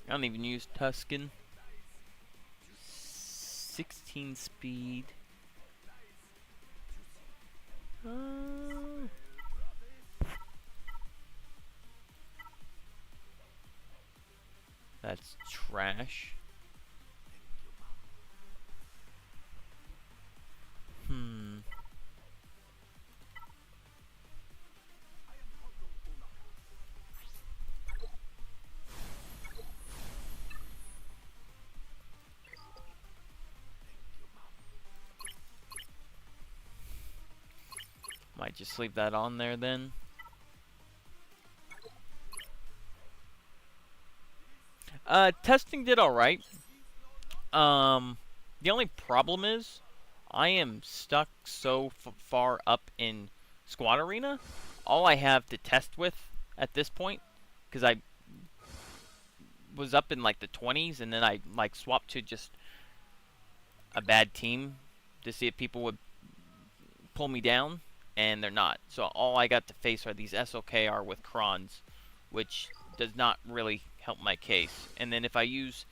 don't even use Tuscan. 16 speed. That's trash. Might just leave that on there then. Testing did alright. The only problem is I am stuck so far up in Squad Arena. All I have to test with at this point, because I was up in like the 20s and then I like swapped to just a bad team to see if people would pull me down, and they're not. So all I got to face are these SOKR with Krons, which does not really help my case. And then if I use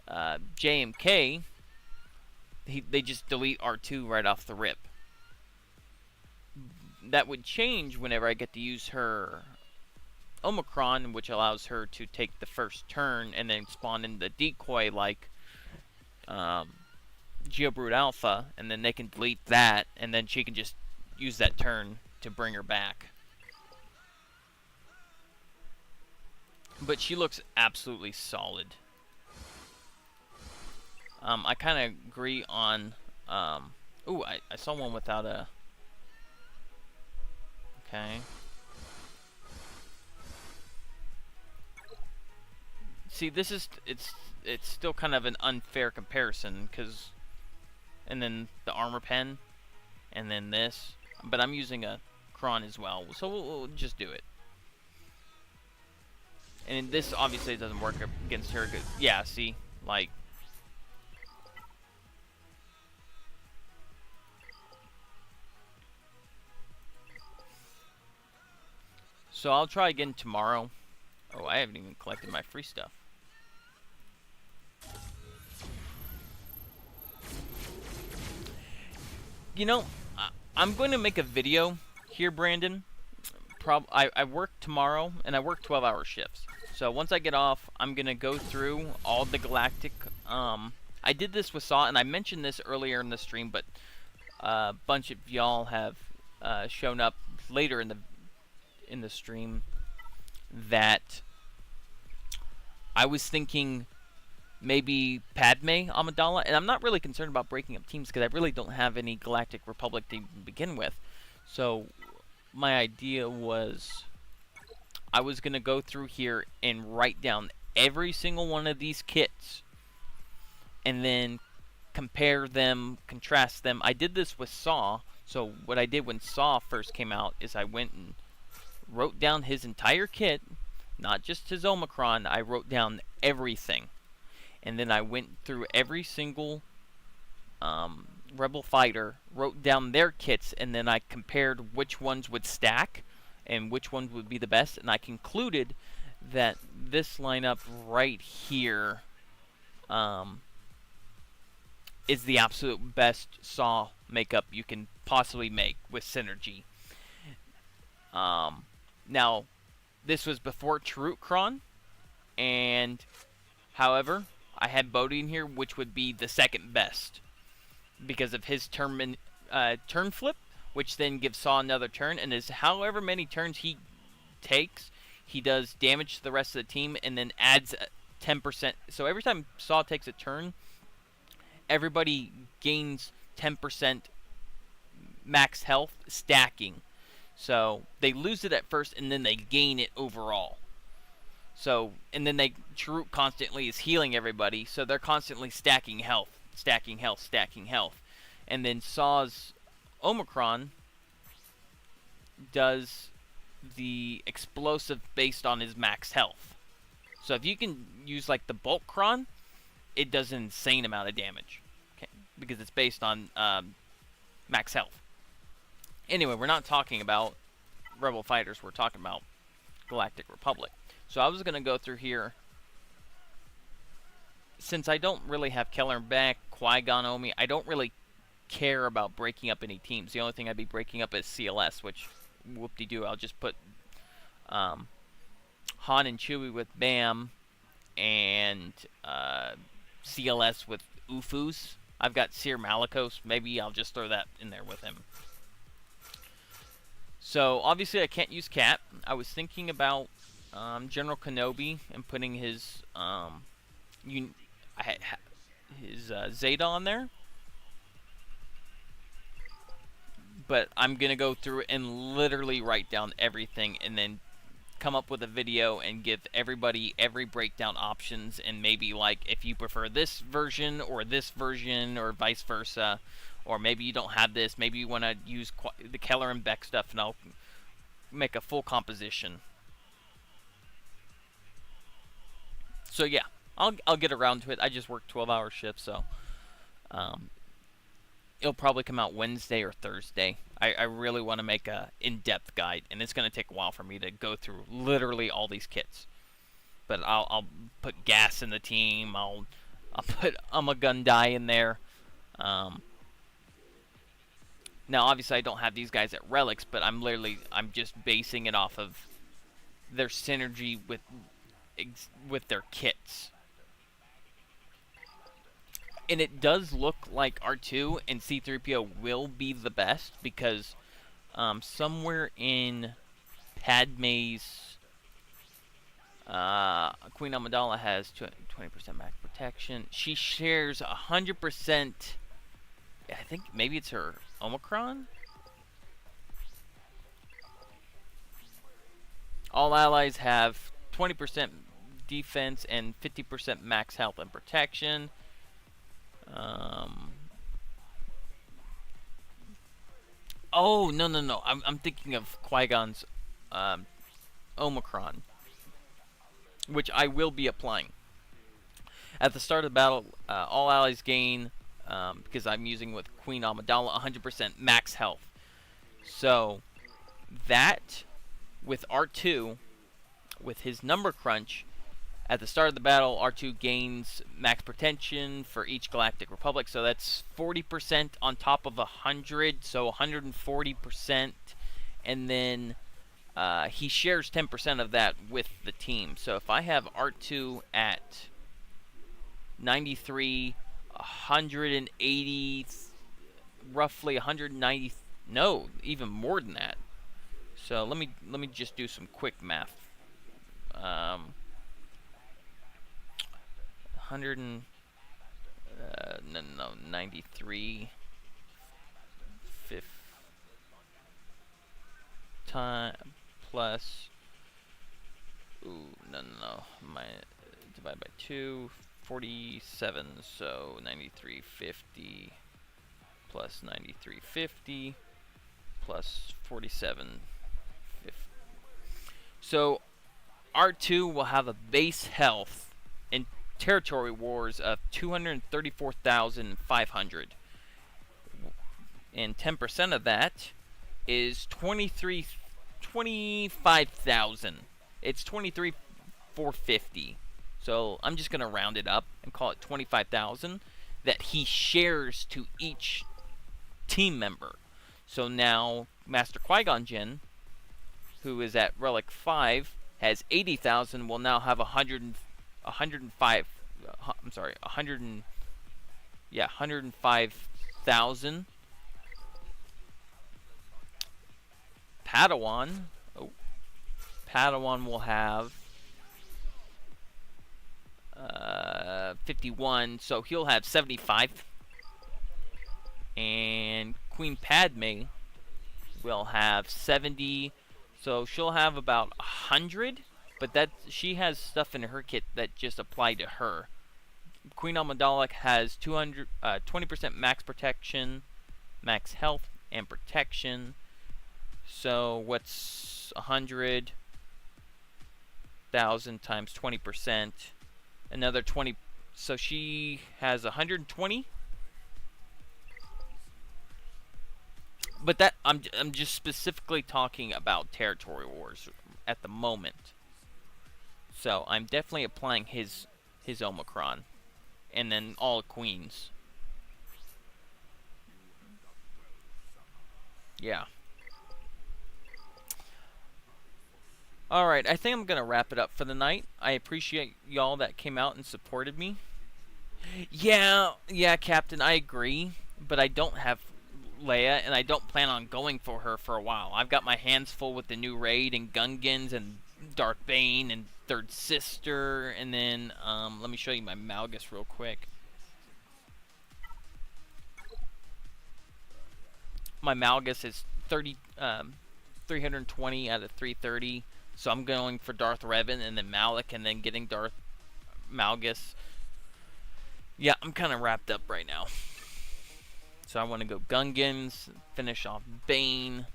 JMK, they just delete R2 right off the rip. That would change whenever I get to use her Omicron, which allows her to take the first turn and then spawn in the decoy like Geobrute Alpha, and then they can delete that, and then she can just use that turn to bring her back. But she looks absolutely solid. I kind of agree on... ooh, I saw one without a... Okay. See, this is... It's still kind of an unfair comparison, because... And then the armor pen, and then this. But I'm using a Kron as well, so we'll just do it. And this obviously doesn't work against her. Yeah, see? Like... So I'll try again tomorrow. Oh, I haven't even collected my free stuff. You know, I'm going to make a video here, Brandon. I work tomorrow, and I work 12-hour shifts. So once I get off, I'm going to go through all the galactic... I did this with Saw, and I mentioned this earlier in the stream, but a bunch of y'all have shown up later in the stream that I was thinking maybe Padme Amidala, and I'm not really concerned about breaking up teams because I really don't have any Galactic Republic to begin with. So my idea was I was going to go through here and write down every single one of these kits and then compare them, contrast them. I did this with Saw. So what I did when Saw first came out is I went and wrote down his entire kit, not just his Omicron. I wrote down everything. And then I went through every single Rebel fighter, wrote down their kits, and then I compared which ones would stack and which ones would be the best. And I concluded that this lineup right here is the absolute best Saw makeup you can possibly make with synergy. Now, this was before Chirrut Kron, and however, I had Bodhi in here, which would be the second best because of his turn flip, which then gives Saw another turn, and as however many turns he takes, he does damage to the rest of the team, and then adds 10%. So every time Saw takes a turn, everybody gains 10% max health stacking. So they lose it at first, and then they gain it overall. So, and then Chirrut constantly is healing everybody, so they're constantly stacking health, stacking health, stacking health. And then Saw's Omicron does the explosive based on his max health. So if you can use like the bulk Kron, it does an insane amount of damage. Okay, because it's based on max health. Anyway, we're not talking about Rebel fighters, we're talking about Galactic Republic. So I was going to go through here. Since I don't really have Keller back, Qui-Gon Omi, I don't really care about breaking up any teams. The only thing I'd be breaking up is CLS, which, whoop-de-doo, I'll just put Han and Chewie with Bam, and CLS with Ufus. I've got Seer Malicos. Maybe I'll just throw that in there with him. So, obviously I can't use Cap. I was thinking about General Kenobi and putting his Zeta on there. But I'm going to go through and literally write down everything and then come up with a video and give everybody every breakdown options, and maybe like if you prefer this version or vice versa, or maybe you don't have this, maybe you want to use the Keller and Beck stuff, and I'll make a full composition. So yeah, I'll get around to it. I just work 12-hour shifts, so It'll probably come out Wednesday or Thursday. I really want to make a in-depth guide, and it's going to take a while for me to go through literally all these kits. But I'll put gas in the team. I'll put gun die in there. Now, obviously, I don't have these guys at relics, but I'm just basing it off of their synergy with their kits. And it does look like R2 and C-3PO will be the best because somewhere in Padme's Queen Amidala has 20% max protection. She shares 100%. I think maybe it's her Omicron. All allies have 20% defense and 50% max health and protection. Oh, no. I'm thinking of Qui-Gon's Omicron, which I will be applying. At the start of the battle, all allies gain, because I'm using with Queen Amidala, 100% max health. So, that, with R2, with his number crunch, at the start of the battle, R2 gains max protection for each Galactic Republic, so that's 40% on top of 100, so 140%, and then he shares 10% of that with the team. So if I have R2 at 93, 180, roughly 190, no, even more than that. So let me just do some quick math. 93 time plus divide by 2, 47, so 9350 plus 9350 plus 4750. So R2 will have a base health in Territory Wars of 234,500, and 10% of that is 25,000. It's 23,450. So I'm just gonna round it up and call it 25,000 that he shares to each team member. So now Master Qui-Gon Jinn, who is at Relic 5, has 80,000. Will now have 105,000. Padawan will have 51, so he'll have 75. And Queen Padme will have 70, so she'll have about 100. But that she has stuff in her kit that just apply to her. Queen Amidala has 20% max protection, max health and protection. So what's 100,000 times 20%? Another 20. So she has 120. But that I'm just specifically talking about Territory Wars at the moment. So I'm definitely applying his Omicron, and then all Queens. Yeah. Alright, I think I'm going to wrap it up for the night. I appreciate y'all that came out and supported me. Yeah, Captain, I agree. But I don't have Leia, and I don't plan on going for her for a while. I've got my hands full with the new raid and Gungans and Darth Bane and Third Sister, and then let me show you my Malgus real quick. My Malgus is 320 out of 330, so I'm going for Darth Revan and then Malak, and then getting Darth Malgus. Yeah, I'm kind of wrapped up right now. So I want to go Gungans, finish off Bane.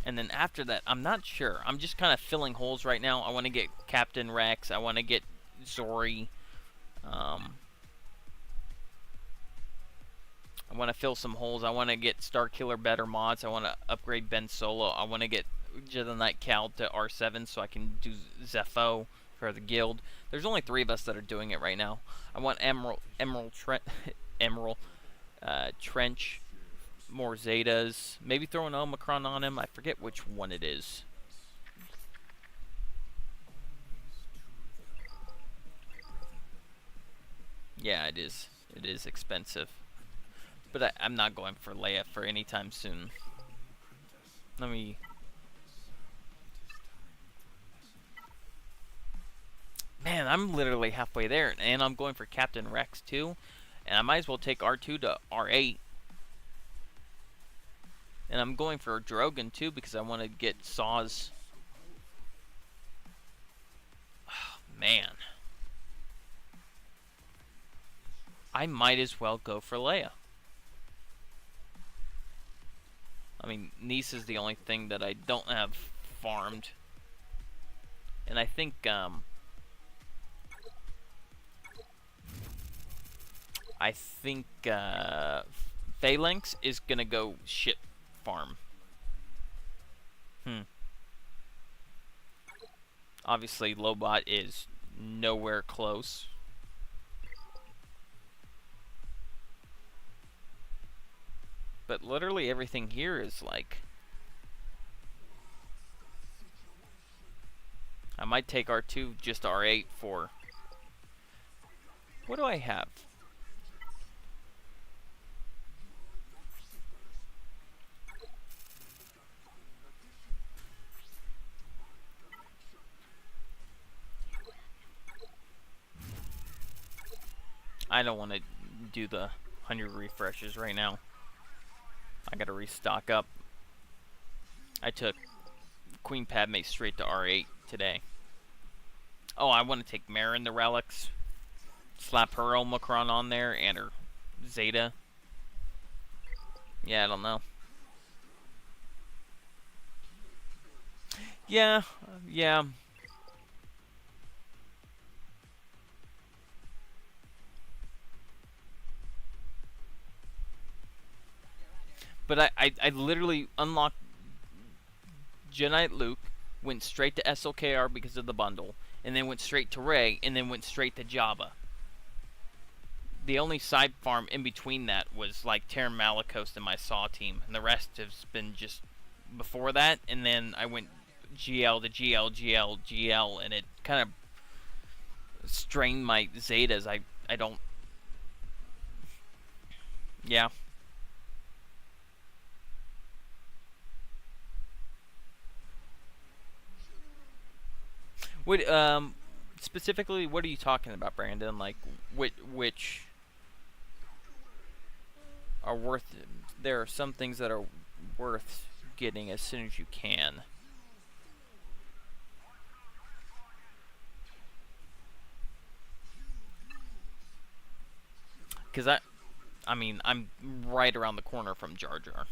And then after that, I'm not sure. I'm just kind of filling holes right now. I want to get Captain Rex. I want to get Zori. want to fill some holes. I want to get Starkiller better mods. I want to upgrade Ben Solo. I want to get Jedi Knight Cal to R7 so I can do Zepho for the guild. There's only 3 of us that are doing it right now. I want Emerald Trench, more Zetas. Maybe throw an Omicron on him. I forget which one it is. Yeah, it is. It is expensive. But I'm not going for Leia for any time soon. Let me... Man, I'm literally halfway there. And I'm going for Captain Rex too. And I might as well take R2 to R8. And I'm going for Drogon too because I want to get Saw's... Oh, man. I might as well go for Leia. I mean, Nice is the only thing that I don't have farmed. And I think, Phalanx is gonna go ship farm. Obviously, Lobot is nowhere close. But literally everything here is like... I might take R2 just R8 for... What do I have? I don't want to do the 100 refreshes right now. I gotta restock up. I took Queen Padme straight to R8 today. Oh, I want to take Marin the relics. Slap her Omicron on there and her Zeta. Yeah, I don't know. Yeah. But I literally unlocked Jedi Knight Luke, went straight to SLKR because of the bundle, and then went straight to Rey, and then went straight to Jabba. The only side farm in between that was like Terran Malakos and my Saw team, and the rest has been just before that, and then I went GL to GL, and it kind of strained my Zetas. I don't... Yeah. What, specifically, what are you talking about, Brandon? Like, which are worth... There are some things that are worth getting as soon as you can. Because I mean, I'm right around the corner from Jar Jar.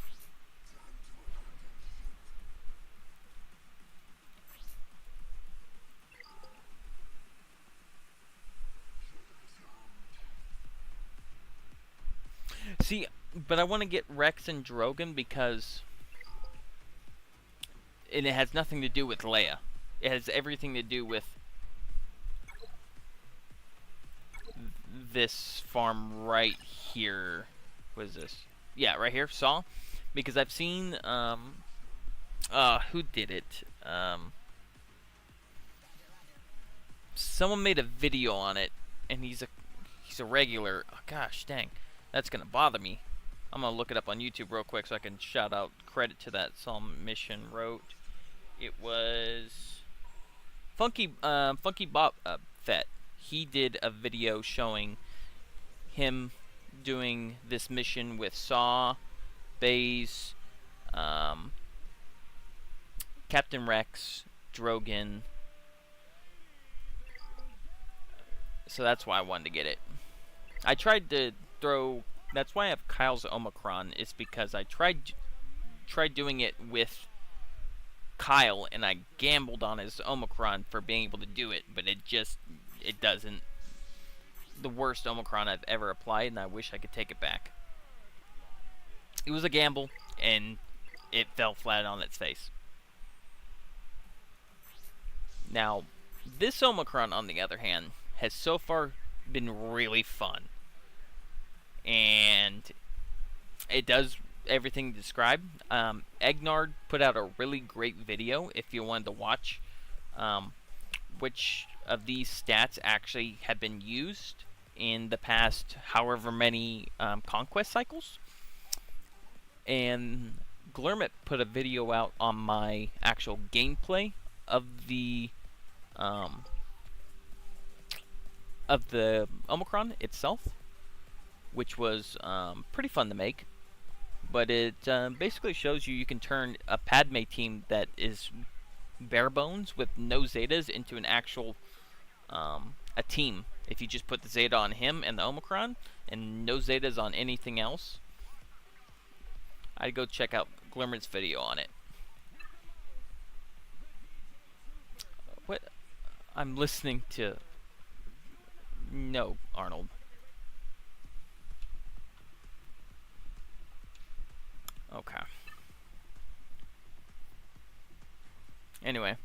See, but I want to get Rex and Drogon because... And it has nothing to do with Leia. It has everything to do with... this farm right here. What is this? Yeah, right here, Saw. Because I've seen, who did it? Someone made a video on it, and he's a regular. Oh, gosh, dang. That's gonna bother me. I'm gonna look it up on YouTube real quick so I can shout out credit to that some mission wrote. It was Funky Bob Fett. He did a video showing him doing this mission with Saw, Baze, Captain Rex, Drogon. So that's why I wanted to get it. I tried to throw... That's why I have Kyle's Omicron. It's because I tried doing it with Kyle, and I gambled on his Omicron for being able to do it, but it doesn't. The worst Omicron I've ever applied, and I wish I could take it back. It was a gamble, and it fell flat on its face. Now, this Omicron, on the other hand, has so far been really fun. And it does everything described. Egnard put out a really great video if you wanted to watch which of these stats actually have been used in the past however many conquest cycles. And Glurmit put a video out on my actual gameplay of the Omicron itself, which was pretty fun to make. But it basically shows you can turn a Padme team that is bare bones with no Zetas into an actual a team. If you just put the Zeta on him and the Omicron and no Zetas on anything else. I'd go check out Glimmer's video on it. What? I'm listening to... No, Arnold. Okay. Anyway,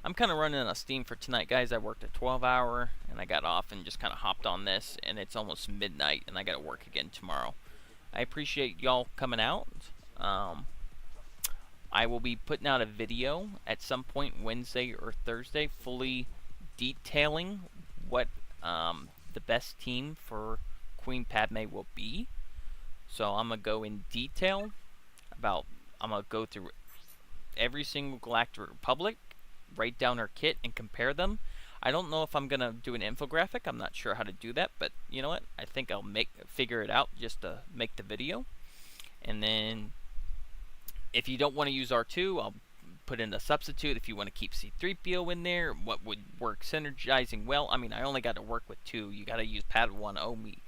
I'm kind of running on steam for tonight, guys. I worked a 12-hour, and I got off and just kind of hopped on this, and it's almost midnight, and I got to work again tomorrow. I appreciate y'all coming out. I will be putting out a video at some point Wednesday or Thursday fully detailing what the best team for Queen Padme will be. So I'm going to go in detail about, I'm going to go through every single Galactic Republic, write down her kit, and compare them. I don't know if I'm going to do an infographic. I'm not sure how to do that, but you know what? I think I'll figure it out just to make the video. And then if you don't want to use R2, I'll put in a substitute. If you want to keep C-3PO in there, what would work synergizing well. I mean, I only got to work with 2. You got to use Padawan Omi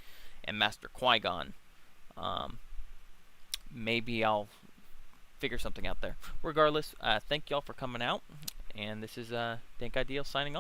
and Master Qui-Gon. Maybe I'll figure something out there. Regardless, thank y'all for coming out. And this is Dank Ideal signing off.